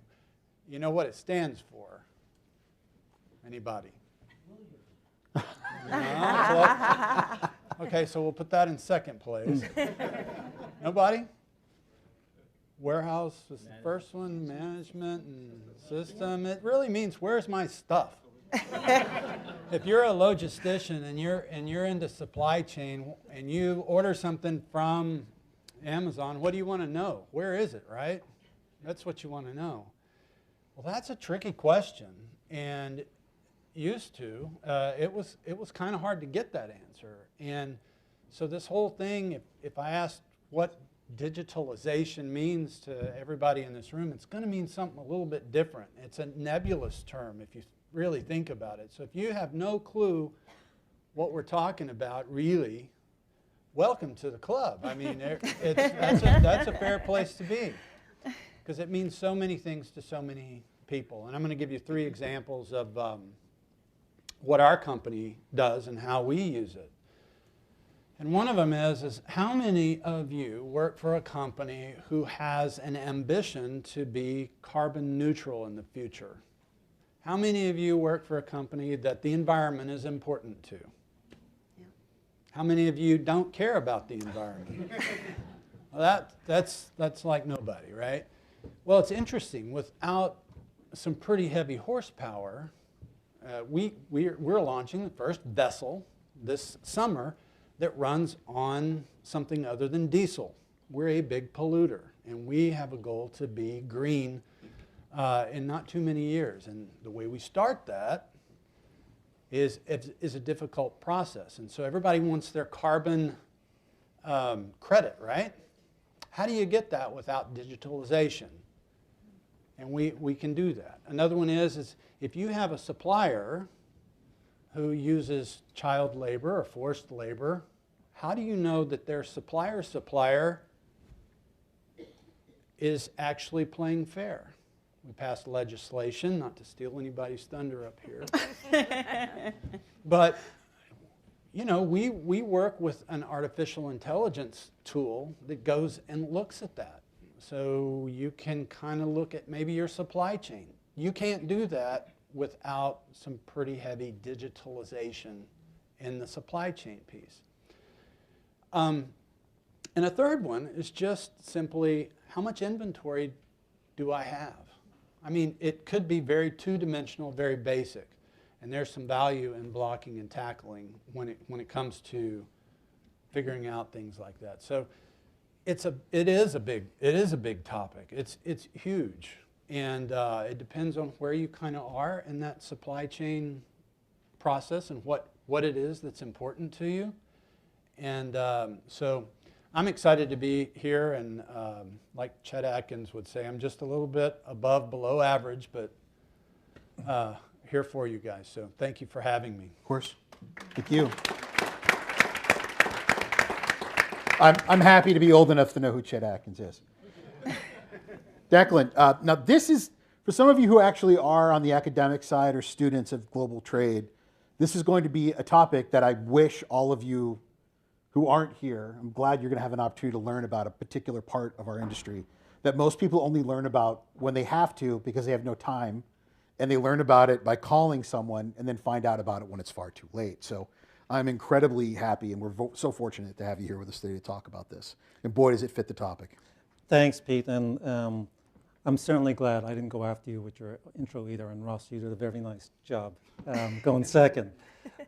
You know what it stands for? Anybody? No? Okay, so we'll put that in second place. Nobody? Warehouse was the first one, management and system. It really means, where's my stuff? If you're a logistician and you're into supply chain and you order something from Amazon, what do you want to know? Where is it, right? That's what you want to know. Well, that's a tricky question, and used to, it was kind of hard to get that answer. And so this whole thing, if I asked what digitalization means to everybody in this room, it's going to mean something a little bit different. It's a nebulous term if you really think about it. So if you have no clue what we're talking about, really, welcome to the club. I mean, that's a fair place to be, because it means so many things to so many people. And I'm going to give you 3 examples of what our company does and how we use it. And one of them is how many of you work for a company who has an ambition to be carbon neutral in the future? How many of you work for a company that the environment is important to? Yeah. How many of you don't care about the environment? Well, that's like nobody, right? Well, it's interesting. Without some pretty heavy horsepower, we're launching the first vessel this summer that runs on something other than diesel. We're a big polluter, and we have a goal to be green in not too many years. And the way we start that is a difficult process. And so everybody wants their carbon credit, right? How do you get that without digitalization? And we can do that. Another one is if you have a supplier who uses child labor or forced labor, how do you know that their supplier is actually playing fair? We passed legislation, not to steal anybody's thunder up here, but you know, we work with an artificial intelligence tool that goes and looks at that. So you can kind of look at maybe your supply chain. You can't do that without some pretty heavy digitalization in the supply chain piece. And a third one is just simply, how much inventory do I have? I mean, it could be very two-dimensional, very basic. And there's some value in blocking and tackling when it comes to figuring out things like that. So it is a big topic. It's huge, and it depends on where you kind of are in that supply chain process and what it is that's important to you. And so I'm excited to be here, and like Chet Atkins would say, I'm just a little bit below average, but here for you guys. So thank you for having me. Of course. Thank you. I'm happy to be old enough to know who Chet Atkins is. Declan, now this is, for some of you who actually are on the academic side or students of global trade, this is going to be a topic that I wish all of you who aren't here, I'm glad you're going to have an opportunity to learn about a particular part of our industry that most people only learn about when they have to because they have no time, and they learn about it by calling someone and then find out about it when it's far too late. So I'm incredibly happy, and we're so fortunate to have you here with us today to talk about this. And boy, does it fit the topic. Thanks, Pete, and I'm certainly glad I didn't go after you with your intro either, and Ross, you did a very nice job going second.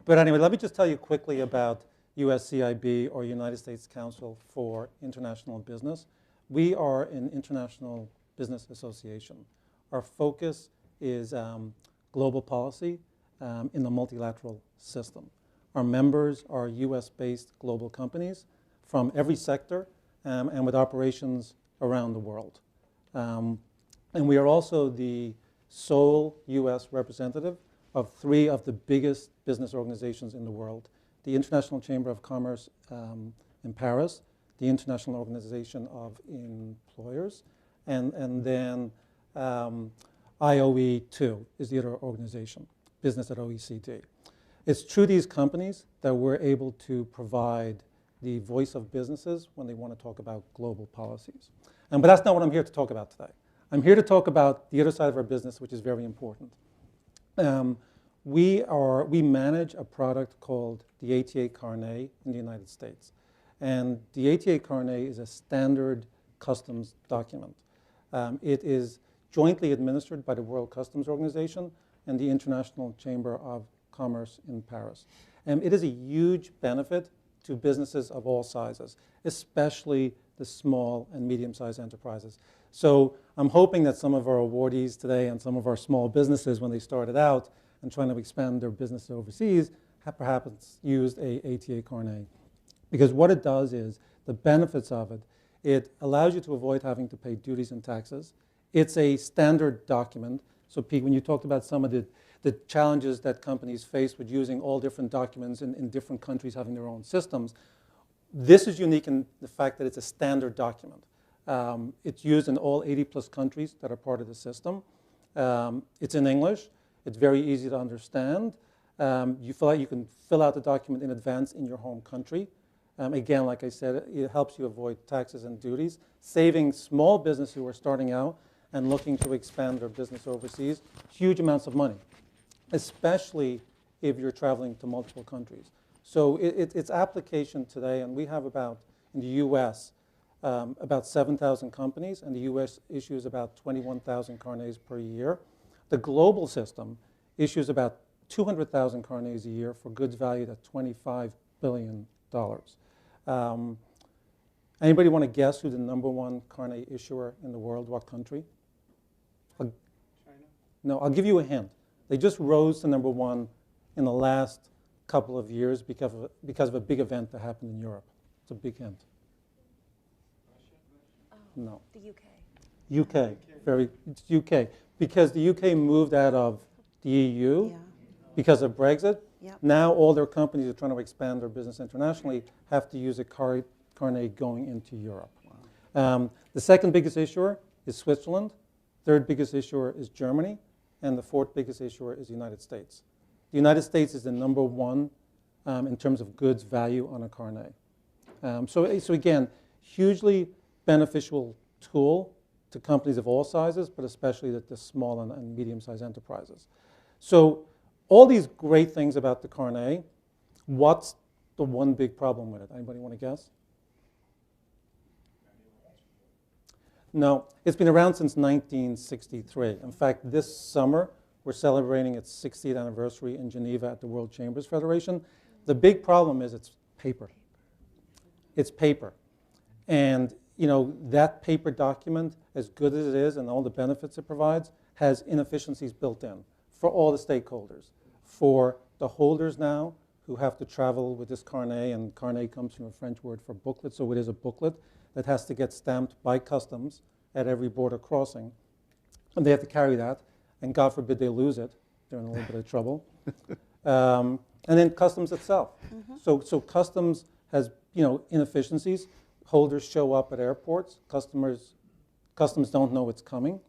But anyway, let me just tell you quickly about USCIB, or United States Council for International Business. We are an international business association. Our focus is global policy in the multilateral system. Our members are US-based global companies from every sector and with operations around the world. And we are also the sole US representative of 3 of the biggest business organizations in the world: the International Chamber of Commerce in Paris, the International Organization of Employers, and then IOE2 is the other organization, Business at OECD. It's through these companies that we're able to provide the voice of businesses when they want to talk about global policies. But that's not what I'm here to talk about today. I'm here to talk about the other side of our business, which is very important. We manage a product called the ATA Carnet in the United States. And the ATA Carnet is a standard customs document. It is jointly administered by the World Customs Organization and the International Chamber of Commerce in Paris. And it is a huge benefit to businesses of all sizes, especially the small and medium-sized enterprises. So I'm hoping that some of our awardees today and some of our small businesses, when they started out and trying to expand their business overseas, have perhaps used a ATA Carnet. Because what it does is, the benefits of it, it allows you to avoid having to pay duties and taxes. It's a standard document. So Pete, when you talked about some of the challenges that companies face with using all different documents in different countries having their own systems, this is unique in the fact that it's a standard document. It's used in all 80+ countries that are part of the system. It's in English. It's very easy to understand. You can fill out the document in advance in your home country. Again, like I said, it helps you avoid taxes and duties, saving small businesses who are starting out and looking to expand their business overseas huge amounts of money, especially if you're traveling to multiple countries. So its application today, and we have in the US, about 7,000 companies, and the US issues about 21,000 carnets per year. The global system issues about 200,000 carnets a year for goods valued at $25 billion. Anybody want to guess who the #1 carnet issuer in the world, what country? China? No, I'll give you a hint. They just rose to #1 in the last couple of years because of a big event that happened in Europe. It's a big hint. No. The UK. UK. It's UK. Because the UK moved out of the EU because of Brexit. Yep. Now all their companies are trying to expand their business internationally have to use a carnet going into Europe. Wow. The second biggest issuer is Switzerland. Third biggest issuer is Germany. And the fourth biggest issuer is the United States. The United States is the #1 in terms of goods value on a carnet. So again, hugely beneficial tool to companies of all sizes, but especially the small and medium-sized enterprises. So all these great things about the carnet, what's the one big problem with it? Anybody want to guess? No, it's been around since 1963. In fact, this summer, we're celebrating its 60th anniversary in Geneva at the World Chambers Federation. The big problem is it's paper. It's paper. And you know, that paper document, as good as it is and all the benefits it provides, has inefficiencies built in for all the stakeholders. For the holders now, who have to travel with this carnet, and carnet comes from a French word for booklet, so it is a booklet that has to get stamped by customs at every border crossing. And they have to carry that, and God forbid they lose it, they're in a little bit of trouble. And then customs itself. So customs has, you know, inefficiencies. Holders show up at airports. Customs don't know it's coming.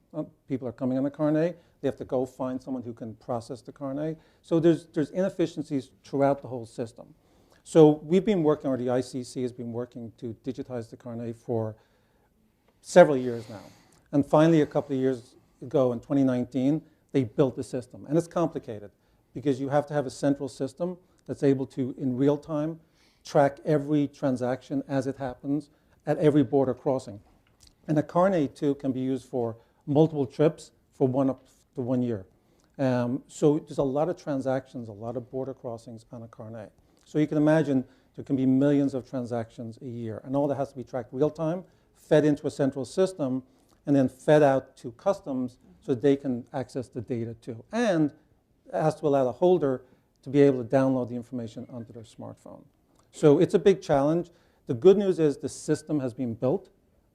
People are coming on the carnet. They have to go find someone who can process the carnet. So there's inefficiencies throughout the whole system. So we've been working, or the ICC has been working to digitize the carnet for several years now. And finally, a couple of years ago in 2019, they built the system. And it's complicated because you have to have a central system that's able to, in real time, track every transaction as it happens at every border crossing. And a carnet, too, can be used for multiple trips for up to 1 year. So there's a lot of transactions, a lot of border crossings on a carnet. So you can imagine there can be millions of transactions a year, and all that has to be tracked real time, fed into a central system, and then fed out to customs so they can access the data too. And it has to allow the holder to be able to download the information onto their smartphone. So it's a big challenge. The good news is the system has been built.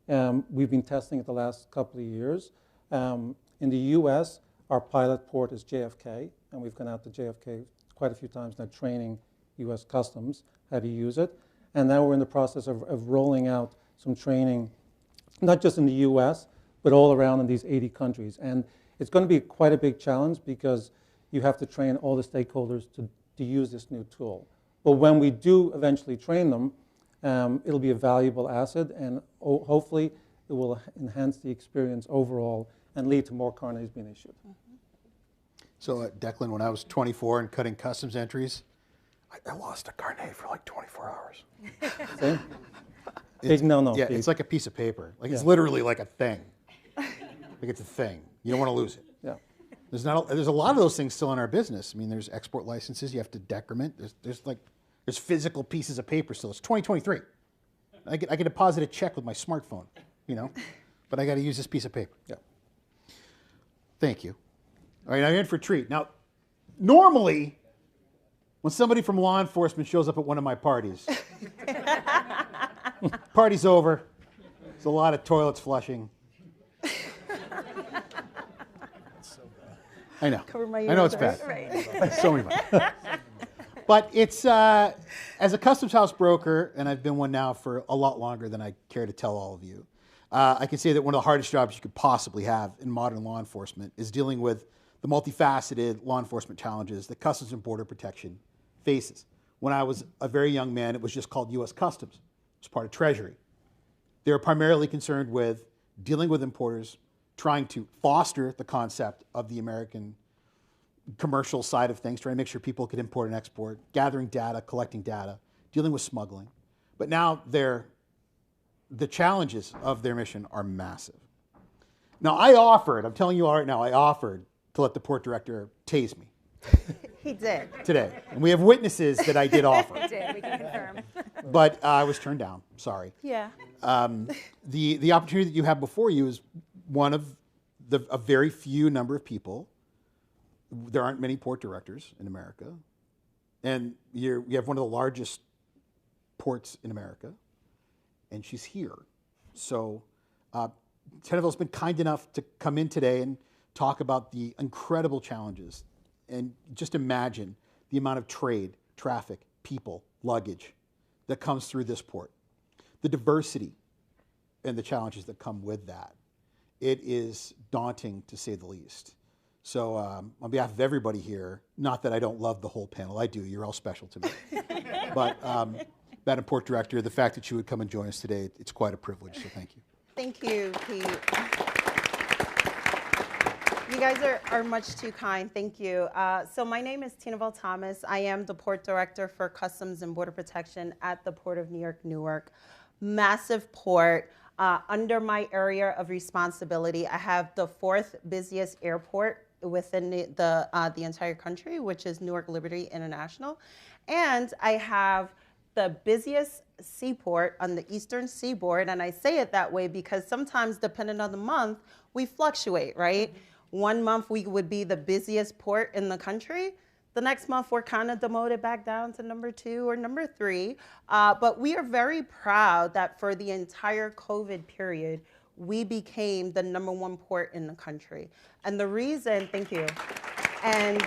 We've been testing it the last couple of years. In the US, our pilot port is JFK, and we've gone out to JFK quite a few times now training US Customs how to use it. And now we're in the process of rolling out some training, not just in the US, but all around in these 80 countries. And it's going to be quite a big challenge because you have to train all the stakeholders to use this new tool. But when we do eventually train them, it'll be a valuable asset, and hopefully it will enhance the experience overall and lead to more carnets being issued. So Declan, when I was 24 and cutting customs entries, I lost a carnet for like 24 hours. See? Big no-no. Yeah, it's like a piece of paper. Like it's literally like a thing. Like it's a thing. You don't want to lose it. Yeah. There's a lot of those things still in our business. I mean, there's export licenses you have to decrement. There's physical pieces of paper still. It's 2023. I can deposit a check with my smartphone, you know, but I got to use this piece of paper. Yeah. Thank you. All right, I'm in for a treat. Now, normally, when somebody from law enforcement shows up at one of my parties, party's over. There's a lot of toilets flushing. I know. I know it's bad. Right. So many fun. But it's, as a customs house broker, and I've been one now for a lot longer than I care to tell all of you, I can say that one of the hardest jobs you could possibly have in modern law enforcement is dealing with the multifaceted law enforcement challenges that Customs and Border Protection faces. When I was a very young man, it was just called U.S. Customs. It was part of Treasury. They were primarily concerned with dealing with importers, trying to foster the concept of the American commercial side of things, trying to make sure people could import and export, gathering data, collecting data, dealing with smuggling. But now the challenges of their mission are massive. Now I'm telling you all right now, I offered to let the port director tase me. He did. Today. And we have witnesses that I did offer. He did, we can confirm. But I was turned down, sorry. Yeah. The opportunity that you have before you is one of a very few number of people. There aren't many port directors in America. And you have one of the largest ports in America. And she's here. So Teneville's been kind enough to come in today and talk about the incredible challenges. And just imagine the amount of trade, traffic, people, luggage that comes through this port. The diversity and the challenges that come with that. It is daunting, to say the least. So on behalf of everybody here, not that I don't love the whole panel, I do, you're all special to me. But Madam Port Director, the fact that you would come and join us today, it's quite a privilege, so thank you. Thank you, Pete. You guys are much too kind. Thank you. So my name is Tina Val Thomas. I am the Port Director for Customs and Border Protection at the Port of New York, Newark. Massive port. Under my area of responsibility, I have the 4th busiest airport within the entire country, which is Newark Liberty International. And I have the busiest seaport on the eastern seaboard, and I say it that way because sometimes, depending on the month, we fluctuate, right? One month we would be the busiest port in the country. The next month we're kind of demoted back down to number 2 or number 3. But we are very proud that for the entire COVID period, we became the #1 port in the country. And the reason, thank you, and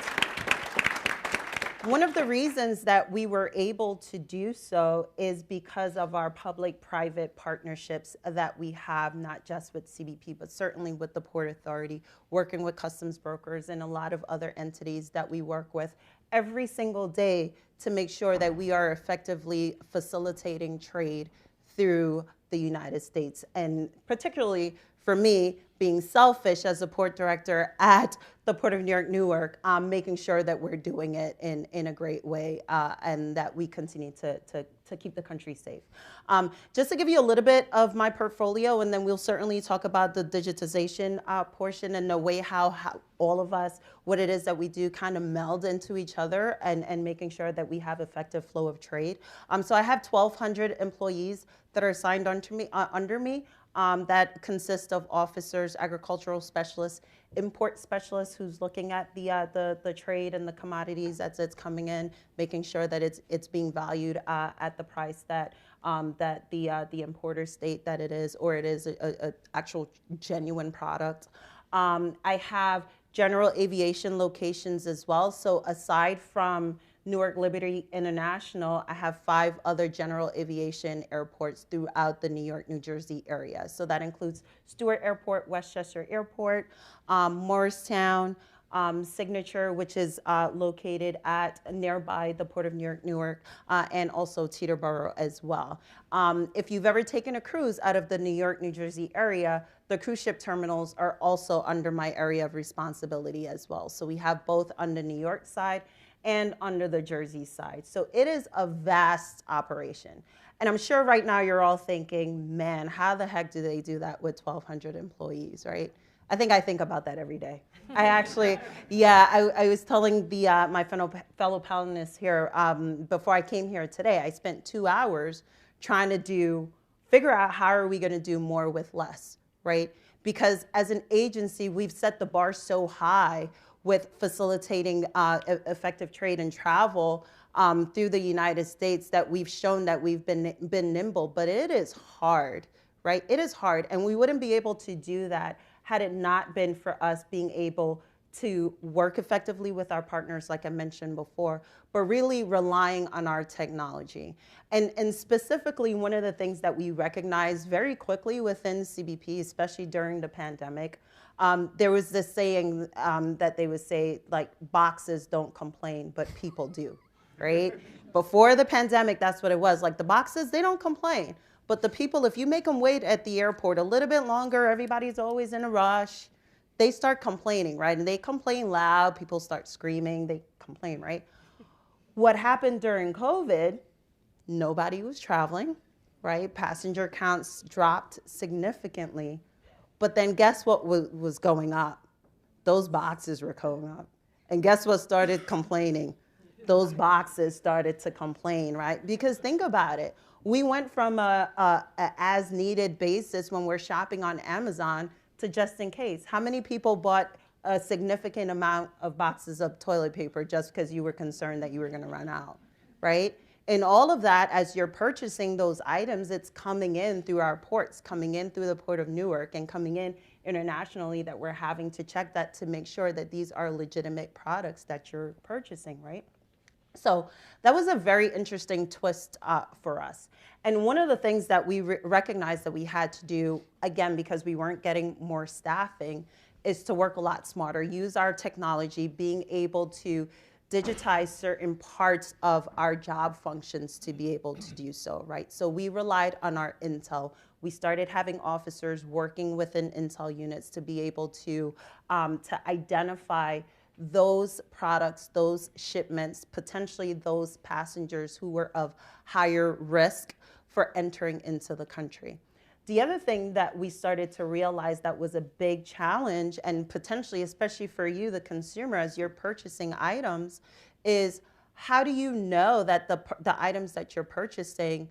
one of the reasons that we were able to do so is because of our public-private partnerships that we have, not just with CBP, but certainly with the Port Authority, working with customs brokers and a lot of other entities that we work with every single day to make sure that we are effectively facilitating trade through the United States. And particularly for me, being selfish as a port director at the Port of New York, Newark, making sure that we're doing it in a great way and that we continue to keep the country safe. Just to give you a little bit of my portfolio, and then we'll certainly talk about the digitization portion and the way how all of us, what it is that we do kind of meld into each other and making sure that we have effective flow of trade. So I have 1,200 employees that are assigned under me. That consists of officers, agricultural specialists, import specialists who's looking at the trade and the commodities as it's coming in, making sure that it's being valued at the price that the importers state that it is, or it is a actual genuine product. I have general aviation locations as well. So aside from Newark Liberty International, I have 5 other general aviation airports throughout the New York, New Jersey area. So that includes Stewart Airport, Westchester Airport, Morristown, Signature, which is located at nearby the Port of New York, Newark, and also Teterboro as well. If you've ever taken a cruise out of the New York, New Jersey area, the cruise ship terminals are also under my area of responsibility as well. So we have both on the New York side and under the Jersey side. So it is a vast operation. And I'm sure right now you're all thinking, man, how the heck do they do that with 1,200 employees, right? I think about that every day. I actually, I was telling my fellow panelists here, before I came here today, I spent 2 hours trying to figure out how are we gonna do more with less, right? Because as an agency, we've set the bar so high with facilitating effective trade and travel through the United States that we've shown that we've been nimble, but it is hard, right? It is hard, and we wouldn't be able to do that had it not been for us being able to work effectively with our partners, like I mentioned before, but really relying on our technology. And specifically, one of the things that we recognized very quickly within CBP, especially during the pandemic, there was this saying that they would say, like, boxes don't complain, but people do, right? Before the pandemic, that's what it was. Like, the boxes, they don't complain. But the people, if you make them wait at the airport a little bit longer, everybody's always in a rush, they start complaining, right? And they complain loud, people start screaming, they complain, right? What happened during COVID, nobody was traveling, right? Passenger counts dropped significantly. But then guess what was going up? Those boxes were going up. And guess what started complaining? Those boxes started to complain, right? Because think about it. We went from a as-needed basis when we're shopping on Amazon to just in case. How many people bought a significant amount of boxes of toilet paper just because you were concerned that you were going to run out, right? And all of that, as you're purchasing those items, it's coming in through our ports, coming in through the Port of Newark, and coming in internationally, that we're having to check that to make sure that these are legitimate products that you're purchasing, right? So that was a very interesting twist for us. And one of the things that we recognized that we had to do, again, because we weren't getting more staffing, is to work a lot smarter, use our technology, being able to digitize certain parts of our job functions to be able to do so, right? So we relied on our intel. We started having officers working within intel units to be able to identify those products, those shipments, potentially those passengers who were of higher risk for entering into the country. The other thing that we started to realize that was a big challenge, and potentially, especially for you, the consumer, as you're purchasing items, is how do you know that the items that you're purchasing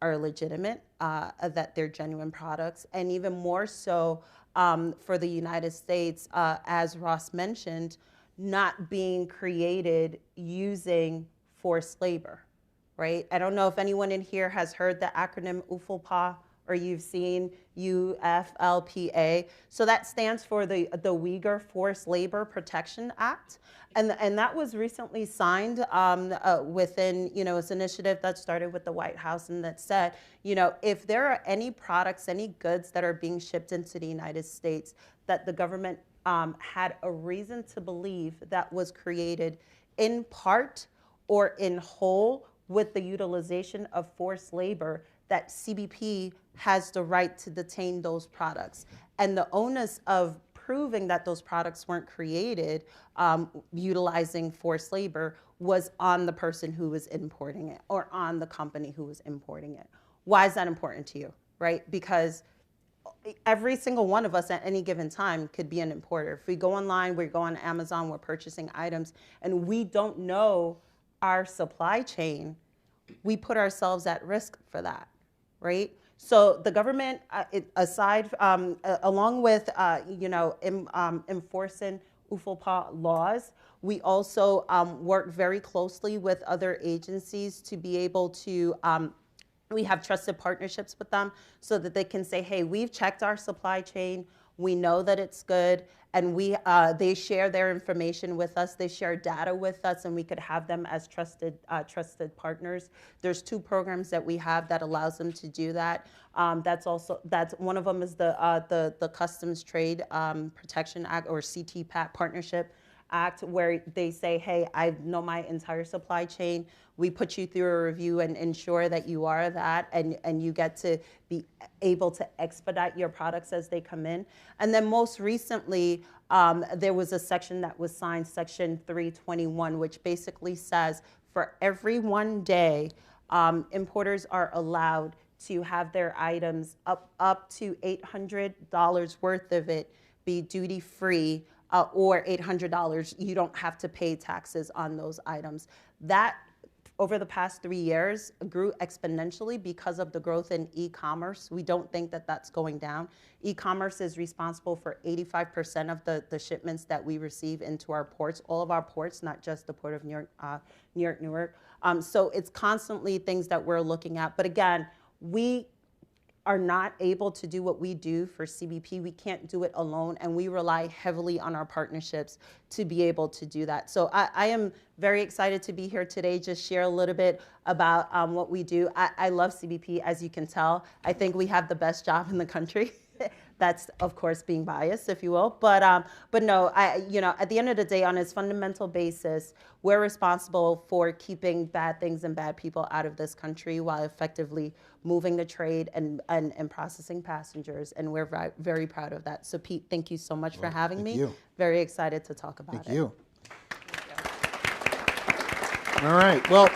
are legitimate, that they're genuine products, and even more so for the United States, as Ross mentioned, not being created using forced labor, right? I don't know if anyone in here has heard the acronym UFLPA, or you've seen UFLPA. So that stands for the Uyghur Forced Labor Protection Act. And that was recently signed within, this initiative that started with the White House, and that said, if there are any products, any goods that are being shipped into the United States that the government had a reason to believe that was created in part or in whole with the utilization of forced labor, that CBP has the right to detain those products. And the onus of proving that those products weren't created utilizing forced labor was on the person who was importing it, or on the company who was importing it. Why is that important to you, right? Because every single one of us at any given time could be an importer. If we go online, we go on Amazon, we're purchasing items, and we don't know our supply chain, we put ourselves at risk for that, right? So the government, aside, along with, enforcing UFLPA laws, we also work very closely with other agencies to be able to, we have trusted partnerships with them so that they can say, hey, we've checked our supply chain, we know that it's good, and they share their information with us, they share data with us, and we could have them as trusted partners. There's 2 programs that we have that allows them to do that. That's one of them is the Customs Trade Protection Act, or CTPAT Partnership Act, where they say, hey, I know my entire supply chain. We put you through a review and ensure that you are that, and you get to be able to expedite your products as they come in. And then most recently, there was a section that was signed, Section 321, which basically says for every 1 day, importers are allowed to have their items up to $800 worth of it be duty-free, or $800, you don't have to pay taxes on those items. That, over the past 3 years, grew exponentially because of the growth in e-commerce. We don't think that that's going down. E-commerce is responsible for 85% of the shipments that we receive into our ports, all of our ports, not just the Port of New York, Newark. So it's constantly things that we're looking at. But again, we are not able to do what we do for CBP. We can't do it alone, and we rely heavily on our partnerships to be able to do that. So I am very excited to be here today, just share a little bit about what we do. I love CBP, as you can tell. I think we have the best job in the country. That's, of course, being biased, if you will. But no, at the end of the day, on its fundamental basis, we're responsible for keeping bad things and bad people out of this country while effectively moving the trade and processing passengers. And we're very proud of that. So, Pete, thank you so much for having me. You. Very excited to talk about it. Thank you. All right. Well,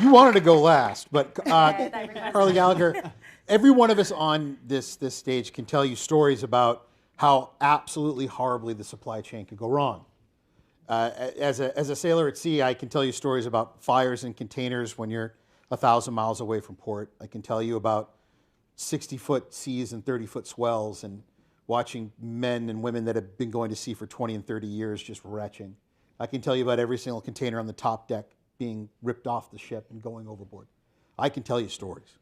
you wanted to go last, but Carly Gallagher, every one of us on this stage can tell you stories about how absolutely horribly the supply chain could go wrong. As a sailor at sea, I can tell you stories about fires in containers when you're 1,000 miles away from port. I can tell you about 60-foot seas and 30-foot swells, and watching men and women that have been going to sea for 20 and 30 years just retching. I can tell you about every single container on the top deck being ripped off the ship and going overboard. I can tell you stories.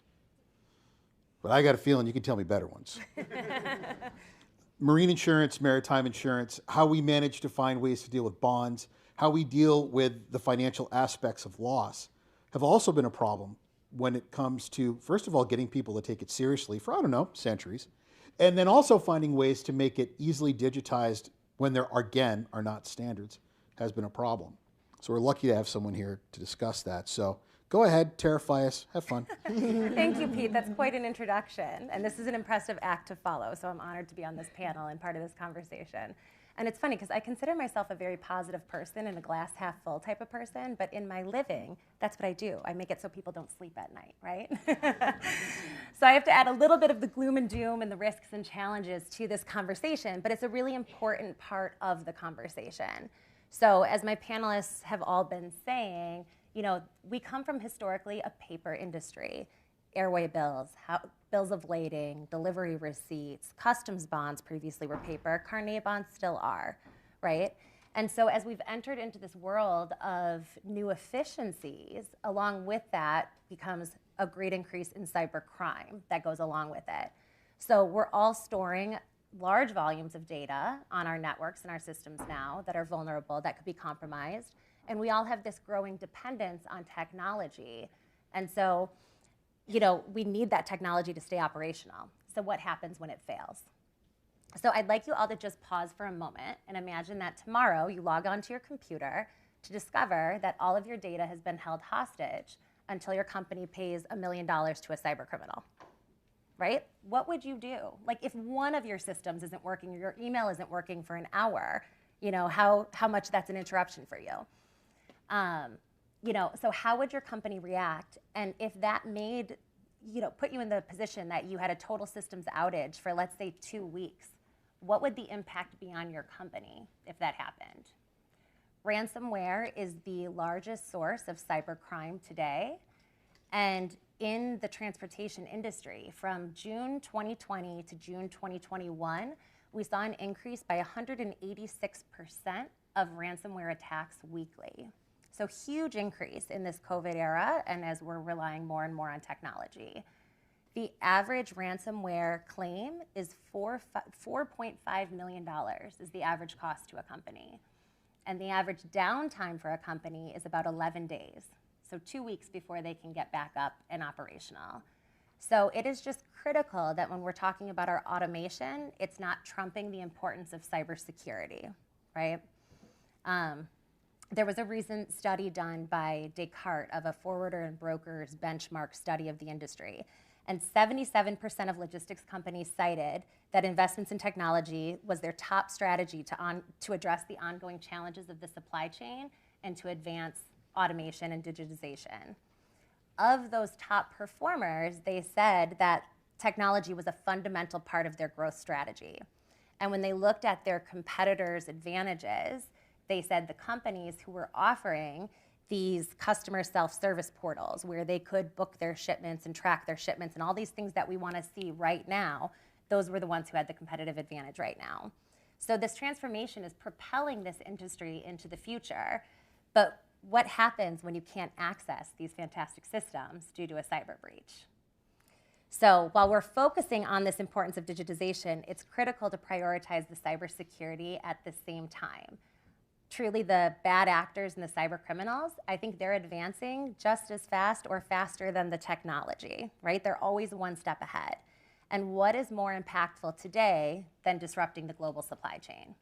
But I got a feeling you can tell me better ones. Marine insurance, maritime insurance, how we manage to find ways to deal with bonds, how we deal with the financial aspects of loss have also been a problem when it comes to, first of all, getting people to take it seriously for, I don't know, centuries, And then also finding ways to make it easily digitized when there, again, are not standards has been a problem. So we're lucky to have someone here to discuss that. So go ahead, terrify us, have fun. Thank you, Pete. That's quite an introduction. And this is an impressive act to follow. So I'm honored to be on this panel and part of this conversation. And it's funny because I consider myself a very positive person and a glass half full type of person, but in my living, that's what I do. I make it so people don't sleep at night, right? So I have to add a little bit of the gloom and doom and the risks and challenges to this conversation, but it's a really important part of the conversation. So as my panelists have all been saying, you know, we come from historically a paper industry. Airway bills, bills of lading, delivery receipts, customs bonds previously were paper, carnet bonds still are, right? And so as we've entered into this world of new efficiencies, along with that becomes a great increase in cybercrime that goes along with it. So we're all storing large volumes of data on our networks and our systems now that are vulnerable, that could be compromised. And we all have this growing dependence on technology. And so, you know, we need that technology to stay operational. So what happens when it fails? So I'd like you all to just pause for a moment and imagine that tomorrow you log onto your computer to discover that all of your data has been held hostage until your company pays $1 million to a cyber criminal, right? What would you do? Like if one of your systems isn't working, or your email isn't working for an hour, you know, how much that's an interruption for you. You know, so how would your company react? And if that made, you know, put you in the position that you had a total systems outage for, let's say, 2 weeks, what would the impact be on your company if that happened? Ransomware is the largest source of cybercrime today. And in the transportation industry, from June 2020 to June 2021, we saw an increase by 186% of ransomware attacks weekly. So huge increase in this COVID era and as we're relying more and more on technology. The average ransomware claim is $4.5 million is the average cost to a company. And the average downtime for a company is about 11 days. So 2 weeks before they can get back up and operational. So it is just critical that when we're talking about our automation, it's not trumping the importance of cybersecurity, right? There was a recent study done by Descartes of a forwarder and brokers benchmark study of the industry. And 77% of logistics companies cited that investments in technology was their top strategy to address the ongoing challenges of the supply chain and to advance automation and digitization. Of those top performers, they said that technology was a fundamental part of their growth strategy. And when they looked at their competitors' advantages, they said the companies who were offering these customer self-service portals where they could book their shipments and track their shipments and all these things that we want to see right now, those were the ones who had the competitive advantage right now. So this transformation is propelling this industry into the future. But what happens when you can't access these fantastic systems due to a cyber breach? So while we're focusing on this importance of digitization, it's critical to prioritize the cybersecurity at the same time. Truly, the bad actors and the cyber criminals, I think they're advancing just as fast or faster than the technology, right? They're always one step ahead. And what is more impactful today than disrupting the global supply chain?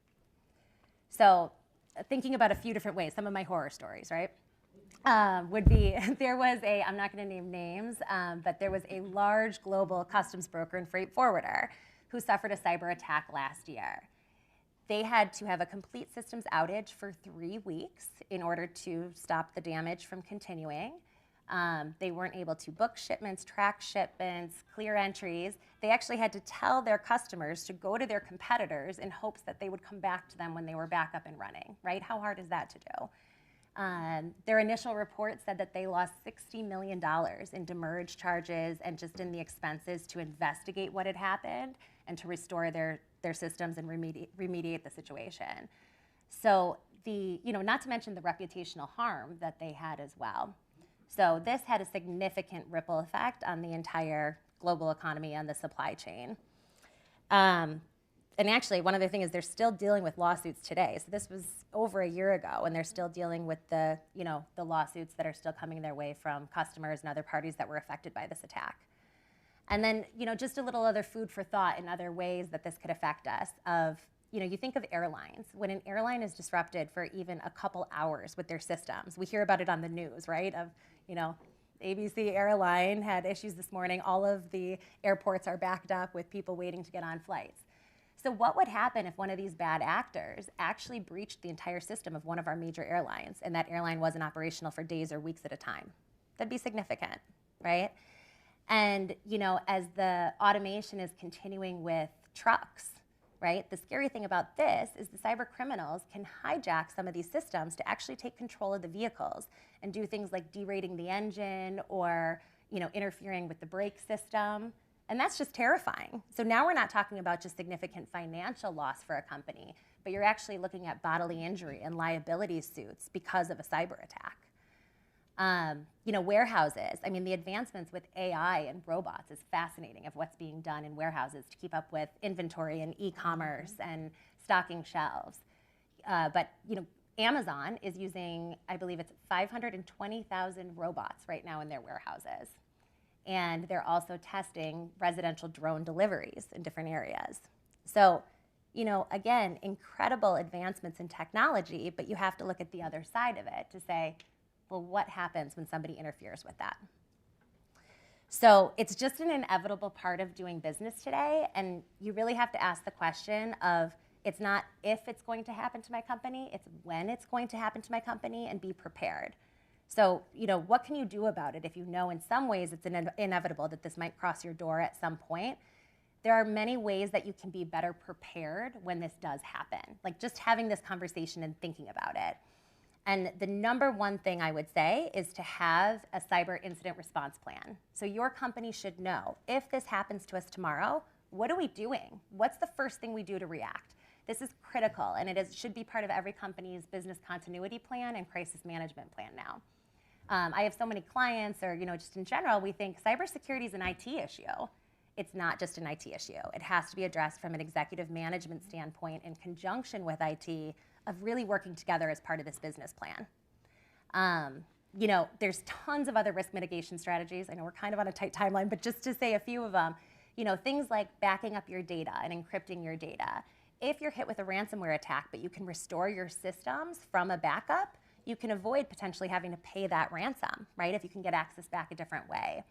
So thinking about a few different ways, some of my horror stories, right? Would be, there was a, I'm not gonna name names, but there was a large global customs broker and freight forwarder who suffered a cyber attack last year. They had to have a complete systems outage for 3 weeks in order to stop the damage from continuing. They weren't able to book shipments, track shipments, clear entries. They actually had to tell their customers to go to their competitors in hopes that they would come back to them when they were back up and running, right? How hard is that to do? Their initial report said that they lost $60 million in demurrage charges and just in the expenses to investigate what had happened and to restore their systems and remediate the situation. So not to mention the reputational harm that they had as well. So this had a significant ripple effect on the entire global economy and the supply chain. And actually, one other thing is they're still dealing with lawsuits today. So this was over a year ago, and they're still dealing with the lawsuits that are still coming their way from customers and other parties that were affected by this attack. And then, just a little other food for thought in other ways that this could affect us of, you think of airlines. When an airline is disrupted for even a couple hours with their systems, we hear about it on the news, right? Of, ABC airline had issues this morning. All of the airports are backed up with people waiting to get on flights. So what would happen if one of these bad actors actually breached the entire system of one of our major airlines and that airline wasn't operational for days or weeks at a time? That'd be significant, right? And, as the automation is continuing with trucks, right? The scary thing about this is the cyber criminals can hijack some of these systems to actually take control of the vehicles and do things like derating the engine or, interfering with the brake system. And that's just terrifying. So now we're not talking about just significant financial loss for a company, but you're actually looking at bodily injury and liability suits because of a cyber attack. Warehouses. I mean, the advancements with AI and robots is fascinating of what's being done in warehouses to keep up with inventory and e-commerce and stocking shelves. But Amazon is using, I believe it's 520,000 robots right now in their warehouses. And they're also testing residential drone deliveries in different areas. So, again, incredible advancements in technology, but you have to look at the other side of it to say, well, what happens when somebody interferes with that? So it's just an inevitable part of doing business today, and you really have to ask the question of, it's not if it's going to happen to my company, it's when it's going to happen to my company, and be prepared. So, what can you do about it if you know in some ways it's inevitable that this might cross your door at some point? There are many ways that you can be better prepared when this does happen, like just having this conversation and thinking about it. And the number one thing I would say is to have a cyber incident response plan. So your company should know, if this happens to us tomorrow, what are we doing? What's the first thing we do to react? This is critical, and should be part of every company's business continuity plan and crisis management plan now. I have so many clients, or just in general, we think cybersecurity is an IT issue. It's not just an IT issue. It has to be addressed from an executive management standpoint in conjunction with IT, of really working together as part of this business plan. There's tons of other risk mitigation strategies. I know we're kind of on a tight timeline, but just to say a few of them, things like backing up your data and encrypting your data. If you're hit with a ransomware attack, but you can restore your systems from a backup, you can avoid potentially having to pay that ransom, right? If you can get access back a different way.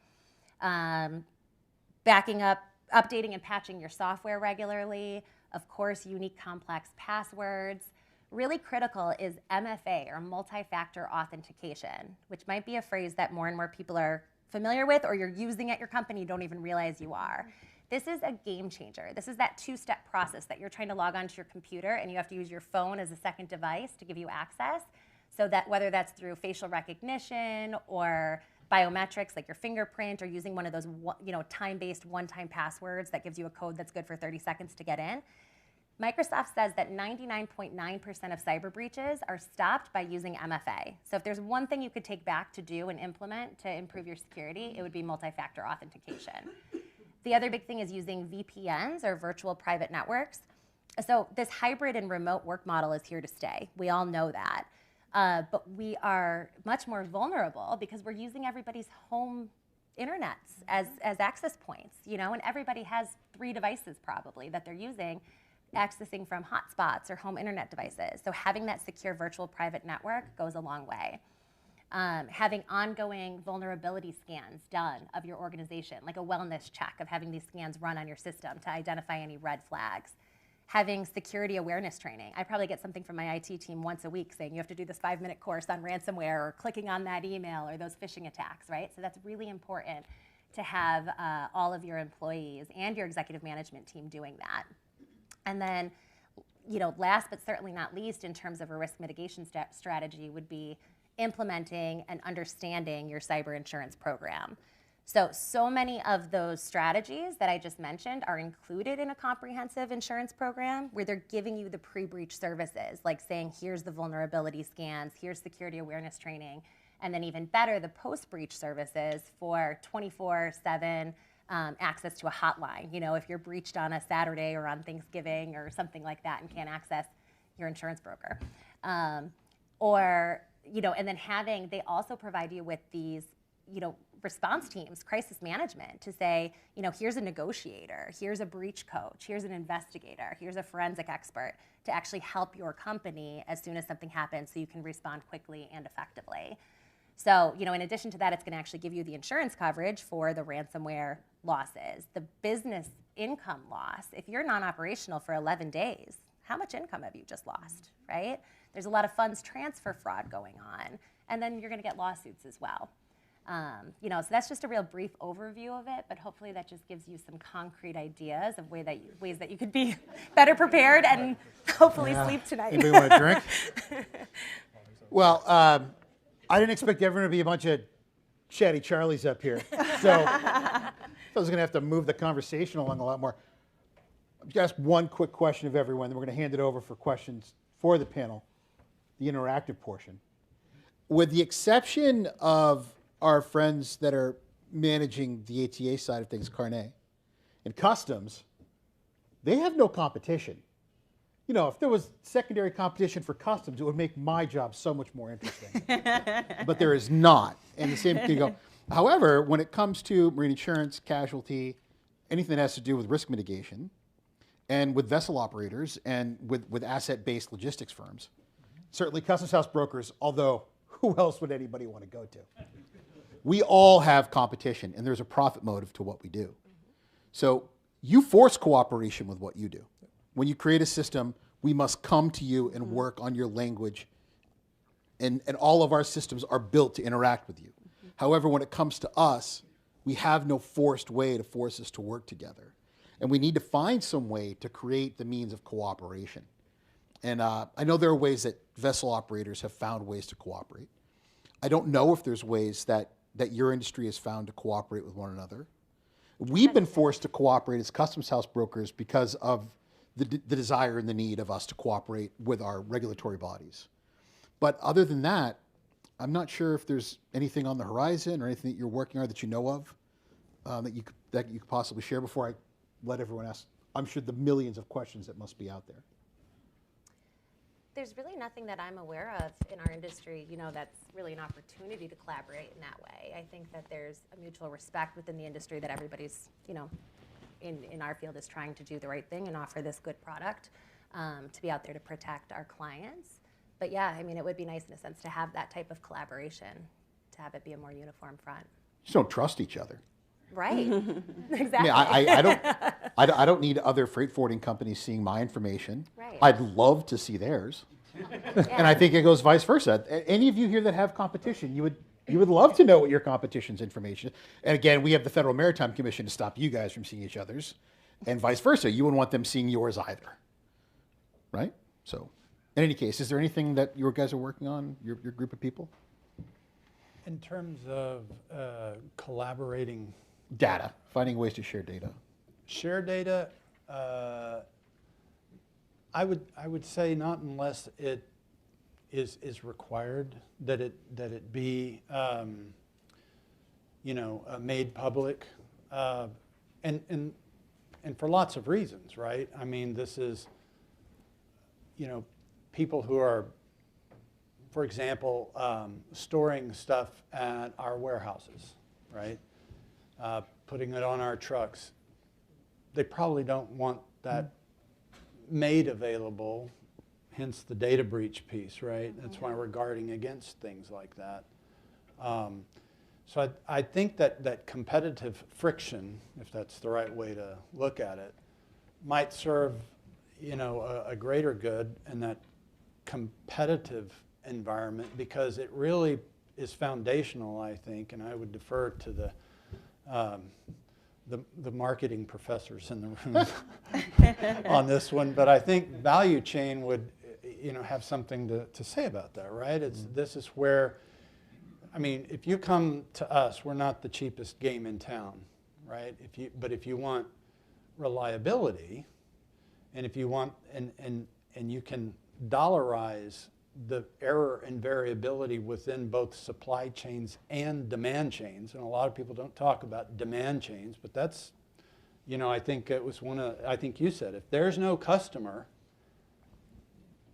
Backing up, updating and patching your software regularly. Of course, unique complex passwords. Really critical is MFA, or multi-factor authentication, which might be a phrase that more and more people are familiar with, or you're using at your company, you don't even realize you are. This is a game changer. This is that two-step process that you're trying to log onto your computer and you have to use your phone as a second device to give you access, so that whether that's through facial recognition or biometrics like your fingerprint, or using one of those time-based one-time passwords that gives you a code that's good for 30 seconds to get in. Microsoft says that 99.9% of cyber breaches are stopped by using MFA. So if there's one thing you could take back to do and implement to improve your security, it would be multi-factor authentication. The other big thing is using VPNs, or virtual private networks. So this hybrid and remote work model is here to stay. We all know that. But we are much more vulnerable because we're using everybody's home internets as access points, and everybody has 3 devices probably that they're using, accessing from hotspots or home internet devices. So having that secure virtual private network goes a long way. Having ongoing vulnerability scans done of your organization, like a wellness check of having these scans run on your system to identify any red flags. Having security awareness training. I probably get something from my IT team once a week saying you have to do this 5-minute course on ransomware, or clicking on that email, or those phishing attacks, right? So that's really important to have all of your employees and your executive management team doing that. And then, last but certainly not least, in terms of a risk mitigation strategy, would be implementing and understanding your cyber insurance program. So many of those strategies that I just mentioned are included in a comprehensive insurance program, where they're giving you the pre-breach services, like saying, here's the vulnerability scans, here's security awareness training, and then even better, the post-breach services for 24/7 access to a hotline. If you're breached on a Saturday or on Thanksgiving or something like that and can't access your insurance broker. And then they also provide you with these, response teams, crisis management, to say, you know, here's a negotiator, here's a breach coach, here's an investigator, here's a forensic expert to actually help your company as soon as something happens so you can respond quickly and effectively. So, you know, in addition to that, it's going to actually give you the insurance coverage for the ransomware losses, the business income loss. If you're non-operational for 11 days, how much income have you just lost, right? There's a lot of funds transfer fraud going on, and then you're going to get lawsuits as well. You know, so that's just a real brief overview of it, but hopefully that just gives you some concrete ideas of ways that you could be better prepared and hopefully sleep tonight. Anybody want a drink? Well, I didn't expect everyone to be a bunch of chatty Charlies up here, so I was going to have to move the conversation along a lot more. I'm just ask one quick question of everyone, then we're going to hand it over for questions for the panel, the interactive portion. With the exception of our friends that are managing the ATA side of things, Carnet, and customs, they have no competition. You know, if there was secondary competition for customs, it would make my job so much more interesting. But there is not. And the same can go. However, when it comes to marine insurance, casualty, anything that has to do with risk mitigation, and with vessel operators, and with asset-based logistics firms, certainly customs house brokers, although who else would anybody want to go to? We all have competition, and there's a profit motive to what we do. So you force cooperation with what you do. When you create a system, we must come to you and work on your language, and all of our systems are built to interact with you. However, when it comes to us, we have no forced way to force us to work together. And we need to find some way to create the means of cooperation. And I know there are ways that vessel operators have found ways to cooperate. I don't know if there's ways that your industry has found to cooperate with one another. We've been forced to cooperate as customs house brokers because of the desire and the need of us to cooperate with our regulatory bodies. But other than that, I'm not sure if there's anything on the horizon or anything that you're working on that you know of that you could possibly share before I let everyone ask, I'm sure, the millions of questions that must be out there. There's really nothing that I'm aware of in our industry, you know, that's really an opportunity to collaborate in that way. I think that there's a mutual respect within the industry that everybody's, you know, in our field is trying to do the right thing and offer this good product to be out there to protect our clients. But yeah, I mean, it would be nice in a sense to have that type of collaboration, to have it be a more uniform front. Just don't trust each other. Right. Exactly. I mean, I don't need other freight forwarding companies seeing my information. Right. I'd love to see theirs. Yeah. And I think it goes vice versa. Any of you here that have competition, you would love to know what your competition's information is. And again, we have the Federal Maritime Commission to stop you guys from seeing each other's, and vice versa. You wouldn't want them seeing yours either, right? So, in any case, is there anything that you guys are working on, your group of people? In terms of collaborating, data, finding ways to share data. Share data, I would say not unless it is required that it be you know, made public, and for lots of reasons, right? I mean, this is, you know, people who are, for example, storing stuff at our warehouses, right? Putting it on our trucks. They probably don't want that made available, hence the data breach piece, right? That's why we're guarding against things like that. So I think that competitive friction, if that's the right way to look at it, might serve, you know, a greater good in that competitive environment, because it really is foundational, I think, and I would defer to the marketing professors in the room on this one, but I think value chain would, you know, have something to say about that, right? This is where, I mean, if you come to us, we're not the cheapest game in town, right? But if you want reliability, and if you want, and you can dollarize the error and variability within both supply chains and demand chains, and a lot of people don't talk about demand chains, but that's, you know, I think it was I think you said, if there's no customer,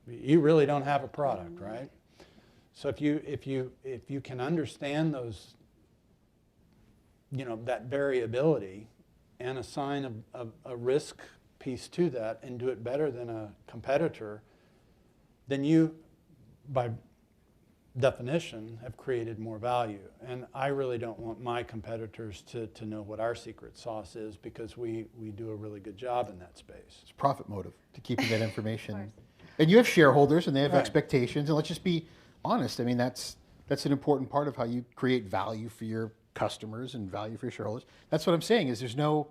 you really don't have a product, right? So if you can understand those you know, that variability and assign a risk piece to that and do it better than a competitor, then you, by definition, have created more value. And I really don't want my competitors to know what our secret sauce is, because we do a really good job in that space. It's profit motive to keeping that information. And you have shareholders and they have Right. expectations, and let's just be honest. I mean, that's an important part of how you create value for your customers and value for your shareholders. That's what I'm saying, is there's no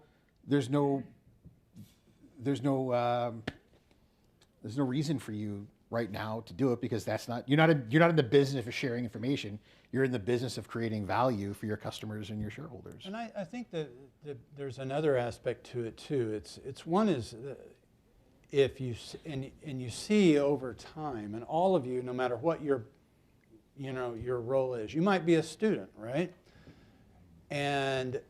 reason for you right now to do it, because you're not in the business of sharing information. You're in the business of creating value for your customers and your shareholders. And I think that there's another aspect to it too. It's one is if you you see over time, and all of you, no matter what your role is, you might be a student, right? And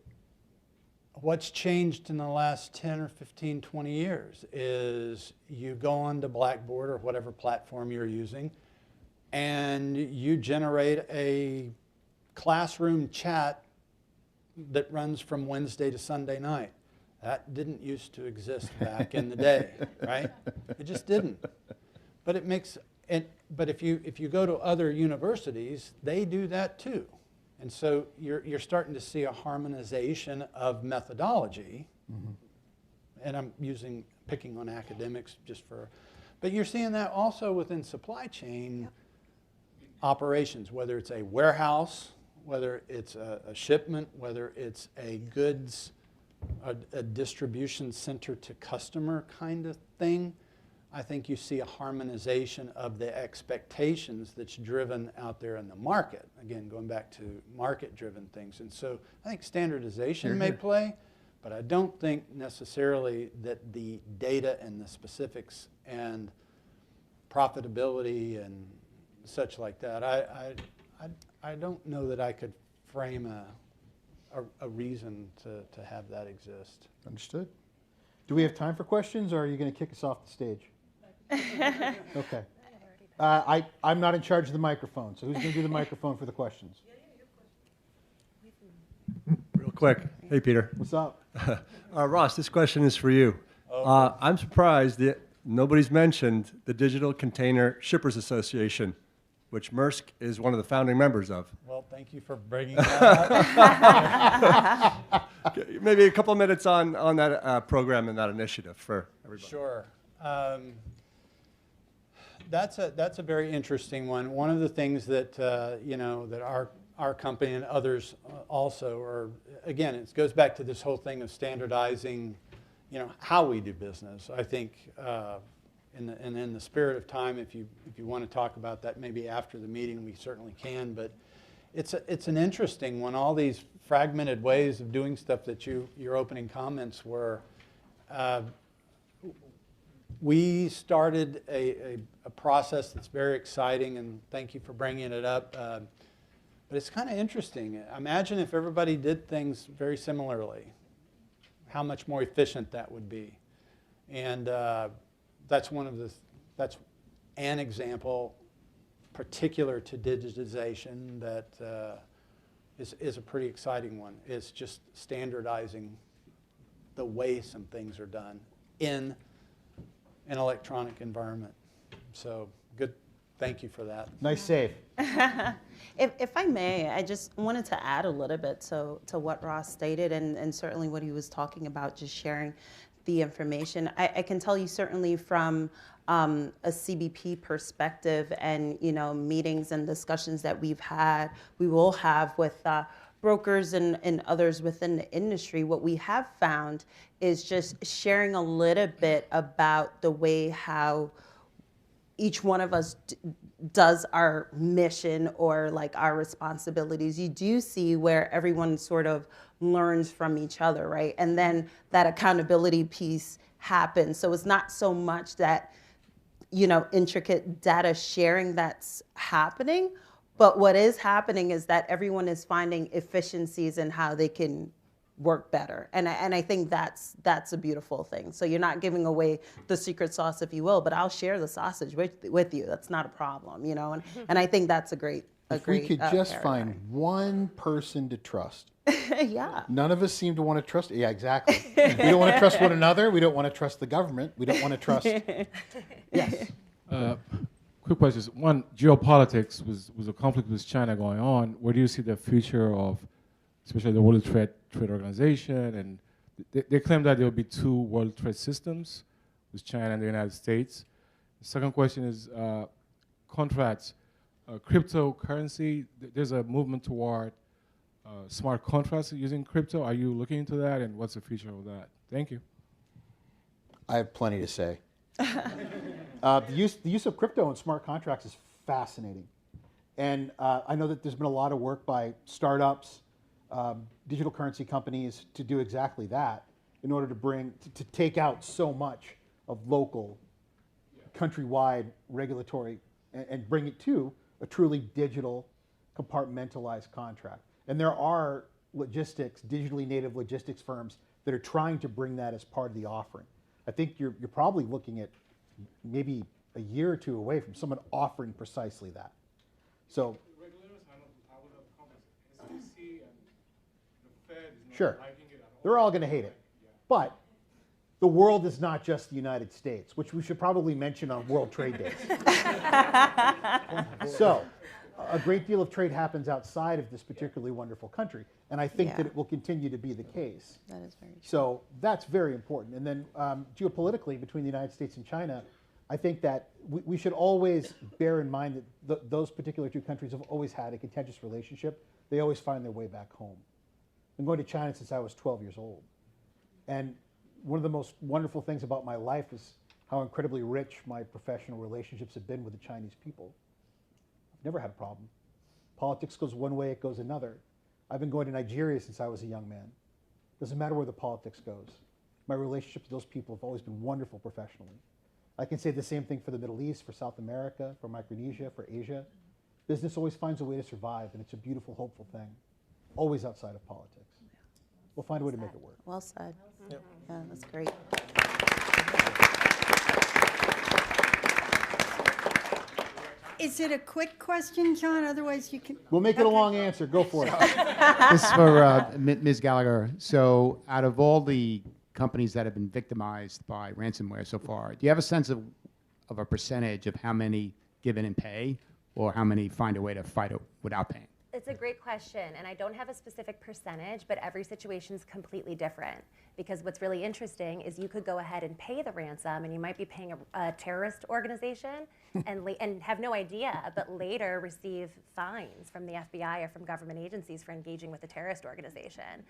what's changed in the last 10 or 15, 20 years is you go on to Blackboard or whatever platform you're using, and you generate a classroom chat that runs from Wednesday to Sunday night. That didn't used to exist back in the day, right? It just didn't. But it makes it. But if you go to other universities, they do that too. And so you're starting to see a harmonization of methodology, and I'm picking on academics but you're seeing that also within supply chain operations, whether it's a warehouse, whether it's a shipment, whether it's a goods, a distribution center to customer kind of thing. I think you see a harmonization of the expectations that's driven out there in the market. Again, going back to market-driven things. And so I think standardization may play, but I don't think necessarily that the data and the specifics and profitability and such like that. I don't know that I could frame a reason to have that exist. Understood. Do we have time for questions, or are you going to kick us off the stage? Okay. I'm not in charge of the microphone, so who's going to do the microphone for the questions? Real quick. Hey, Peter. What's up? Ross, this question is for you. I'm surprised that nobody's mentioned the Digital Container Shippers Association, which Maersk is one of the founding members of. Well, thank you for bringing that up. Maybe a couple of minutes on that program and that initiative for everybody. Sure. That's a very interesting one. One of the things that that our company and others also are, again, it goes back to this whole thing of standardizing, how we do business. I think, in the spirit of time, if you want to talk about that maybe after the meeting, we certainly can. But it's an interesting one. All these fragmented ways of doing stuff that your opening comments were. We started a process that's very exciting, and thank you for bringing it up. But it's kind of interesting. Imagine if everybody did things very similarly, how much more efficient that would be. And that's an example particular to digitization that is a pretty exciting one. It's just standardizing the way some things are done in an electronic environment. So good, thank you for that. Nice save. If I may, I just wanted to add a little bit to what Ross stated, and certainly what he was talking about, just sharing the information. I can tell you certainly from a CBP perspective, and meetings and discussions that we will have with brokers and others within the industry, what we have found is just sharing a little bit about the way how each one of us does our mission or like our responsibilities. You do see where everyone sort of learns from each other, right? And then that accountability piece happens. So it's not so much that, intricate data sharing that's happening, but what is happening is that everyone is finding efficiencies in how they can work better. And I think that's a beautiful thing. So you're not giving away the secret sauce, if you will, but I'll share the sausage with you. That's not a problem, And I think that's a great a If we great could just paradigm. find one person to trust. Yeah. None of us seem to want to trust. Yeah, exactly. We don't want to trust one another. We don't want to trust the government. We don't want to trust. Yes. Quick questions. One, geopolitics was a conflict with China going on. Where do you see the future of, especially the World Trade Organization? And they claim that there will be two World Trade systems with China and the United States. The second question is contracts. Cryptocurrency, there's a movement toward smart contracts using crypto. Are you looking into that, and what's the future of that? Thank you. I have plenty to say. The use of crypto and smart contracts is fascinating. And I know that there's been a lot of work by startups, digital currency companies to do exactly that in order to take out so much of local, countrywide regulatory and bring it to a truly digital, compartmentalized contract. And there are digitally native logistics firms that are trying to bring that as part of the offering. I think you're probably looking at maybe a year or two away from someone offering precisely that. So, sure, they're all going to hate it. But the world is not just the United States, which we should probably mention on World Trade Days. So, a great deal of trade happens outside of this particularly wonderful country, and I think that it will continue to be the case. That is very true. So that's very important. And then geopolitically, between the United States and China, I think that we should always bear in mind that those particular two countries have always had a contentious relationship. They always find their way back home. I'm going to China since I was 12 years old. And one of the most wonderful things about my life is how incredibly rich my professional relationships have been with the Chinese people. I've never had a problem. Politics goes one way, it goes another. I've been going to Nigeria since I was a young man. Doesn't matter where the politics goes. My relationships with those people have always been wonderful professionally. I can say the same thing for the Middle East, for South America, for Micronesia, for Asia. Business always finds a way to survive, and it's a beautiful, hopeful thing. Always outside of politics. We'll find a way to make it work. Well said. Yep. Yeah, that's great. Is it a quick question, John? Otherwise, you can. We'll make it a long answer. Go for it. This is for Ms. Gallagher. So, out of all the companies that have been victimized by ransomware so far, do you have a sense of a percentage of how many give in and pay, or how many find a way to fight it without paying? It's a great question, and I don't have a specific percentage, but every situation is completely different. Because what's really interesting is you could go ahead and pay the ransom, and you might be paying a terrorist organization and have no idea, but later receive fines from the FBI or from government agencies for engaging with a terrorist organization.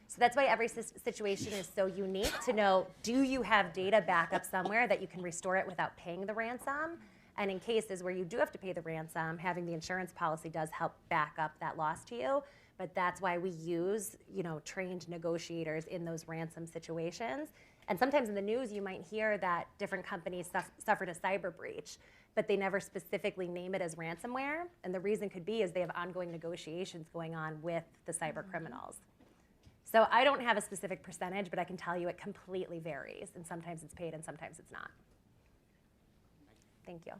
So that's why every situation is so unique to know, do you have data backup somewhere that you can restore it without paying the ransom? And in cases where you do have to pay the ransom, having the insurance policy does help back up that loss to you. But that's why we use, trained negotiators in those ransom situations. And sometimes in the news, you might hear that different companies suffered a cyber breach, but they never specifically name it as ransomware. And the reason could be is they have ongoing negotiations going on with the cyber criminals. So I don't have a specific percentage, but I can tell you it completely varies. And sometimes it's paid and sometimes it's not. Thank you.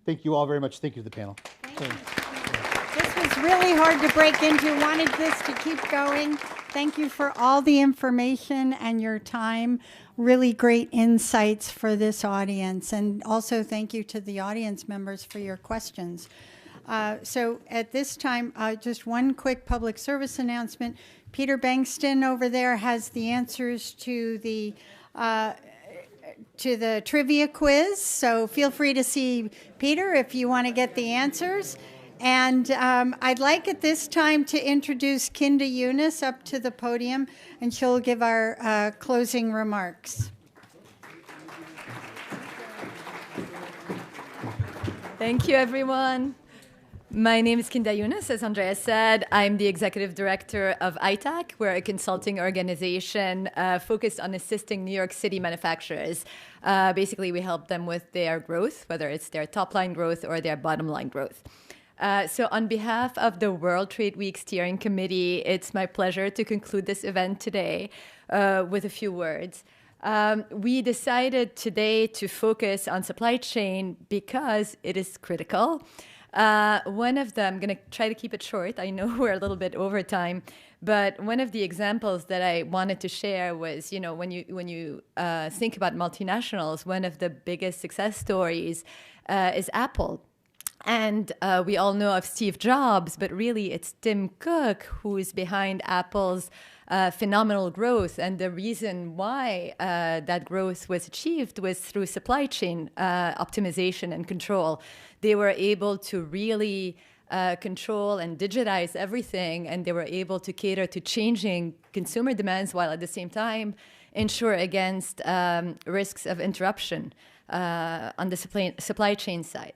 Thank you all very much. Thank you to the panel. This was really hard to break into. Wanted this to keep going. Thank you for all the information and your time. Really great insights for this audience. And also thank you to the audience members for your questions. So at this time, just one quick public service announcement. Peter Bankston over there has the answers to the trivia quiz. So feel free to see Peter if you want to get the answers. And I'd like at this time to introduce Kinda Yunus up to the podium, and she'll give our closing remarks. Thank you, everyone. My name is Kinda Yunus. As Andrea said, I'm the executive director of ITAC. We're a consulting organization focused on assisting New York City manufacturers. Basically, we help them with their growth, whether it's their top line growth or their bottom line growth. So on behalf of the World Trade Week Steering Committee, it's my pleasure to conclude this event today with a few words. We decided today to focus on supply chain because it is critical. One of them, I'm going to try to keep it short. I know we're a little bit over time, but one of the examples that I wanted to share was, when you think about multinationals, one of the biggest success stories is Apple. And we all know of Steve Jobs, but really it's Tim Cook who's behind Apple's phenomenal growth. And the reason why that growth was achieved was through supply chain optimization and control. They were able to really control and digitize everything, and they were able to cater to changing consumer demands while at the same time ensure against risks of interruption on the supply chain side.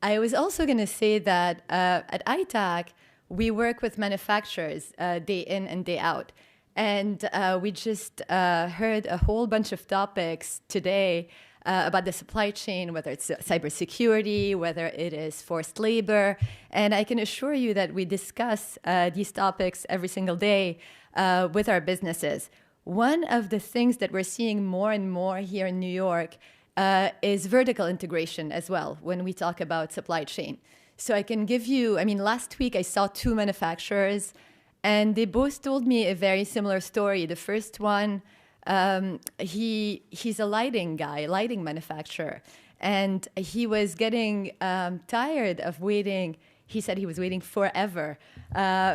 I was also going to say that at ITAC, we work with manufacturers day in and day out. And we just heard a whole bunch of topics today about the supply chain, whether it's cybersecurity, whether it is forced labor. And I can assure you that we discuss these topics every single day with our businesses. One of the things that we're seeing more and more here in New York is vertical integration as well when we talk about supply chain. So I can give you, last week I saw 2 manufacturers, and they both told me a very similar story. The first one, he's a lighting manufacturer, and he was getting tired of waiting. He said he was waiting forever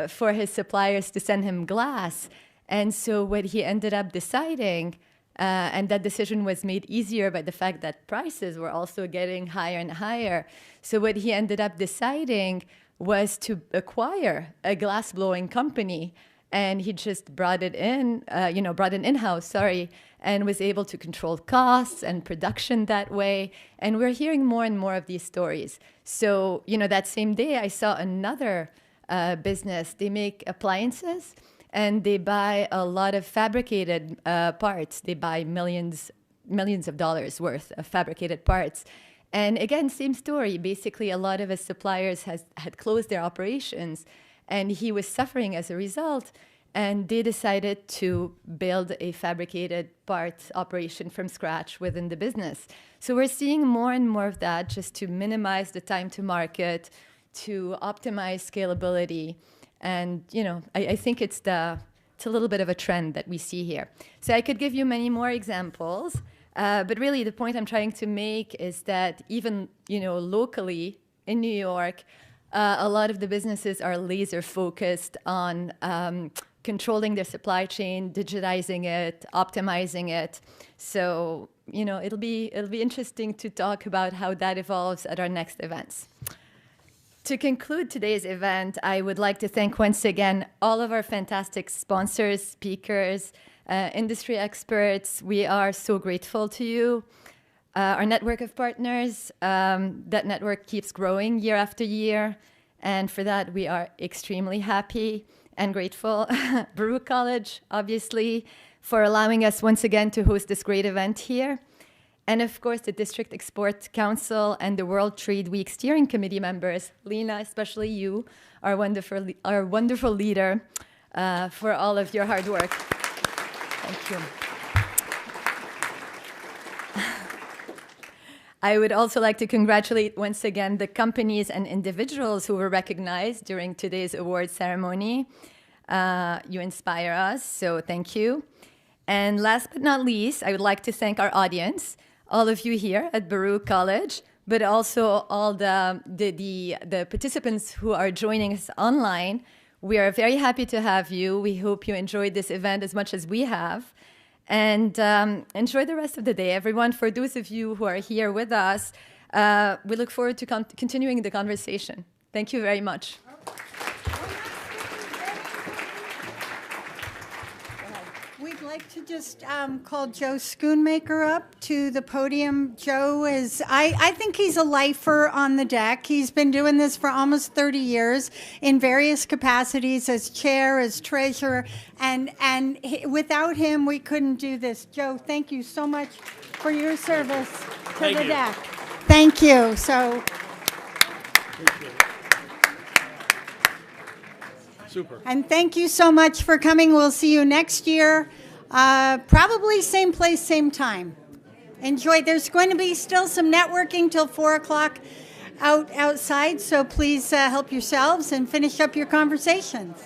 for his suppliers to send him glass. And so what he ended up deciding, and that decision was made easier by the fact that prices were also getting higher and higher. So what he ended up deciding was to acquire a glass blowing company, and he just brought it in-house, and was able to control costs and production that way. And we're hearing more and more of these stories. So, that same day I saw another business. They make appliances, and they buy a lot of fabricated parts. They buy millions of dollars worth of fabricated parts. And again, same story. Basically, a lot of his suppliers had closed their operations, and he was suffering as a result. And they decided to build a fabricated parts operation from scratch within the business. So we're seeing more and more of that, just to minimize the time to market, to optimize scalability. And, I think it's a little bit of a trend that we see here. So I could give you many more examples, but really the point I'm trying to make is that even, locally in New York, a lot of the businesses are laser focused on controlling their supply chain, digitizing it, optimizing it. So, it'll be interesting to talk about how that evolves at our next events. To conclude today's event, I would like to thank once again all of our fantastic sponsors, speakers, industry experts. We are so grateful to you. Our network of partners, that network keeps growing year after year. And for that, we are extremely happy and grateful. Baruch College, obviously, for allowing us once again to host this great event here. And of course, the District Export Council and the World Trade Week Steering Committee members, Lena, especially you, our wonderful leader, for all of your hard work. Thank you. I would also like to congratulate once again the companies and individuals who were recognized during today's awards ceremony. You inspire us, so thank you. And last but not least, I would like to thank our audience, all of you here at Baruch College, but also all the participants who are joining us online. We are very happy to have you. We hope you enjoyed this event as much as we have. And enjoy the rest of the day, everyone. For those of you who are here with us, we look forward to continuing the conversation. Thank you very much. We'd like to just call Joe Schoonmaker up to the podium. Joe is, I think he's a lifer on the deck. He's been doing this for almost 30 years in various capacities as chair, as treasurer, and without him, we couldn't do this. Joe, thank you so much for your service to the deck. Thank you. Super. And thank you so much for coming. We'll see you next year, probably same place, same time. Enjoy. There's going to be still some networking till 4 o'clock. outside, so please help yourselves and finish up your conversations.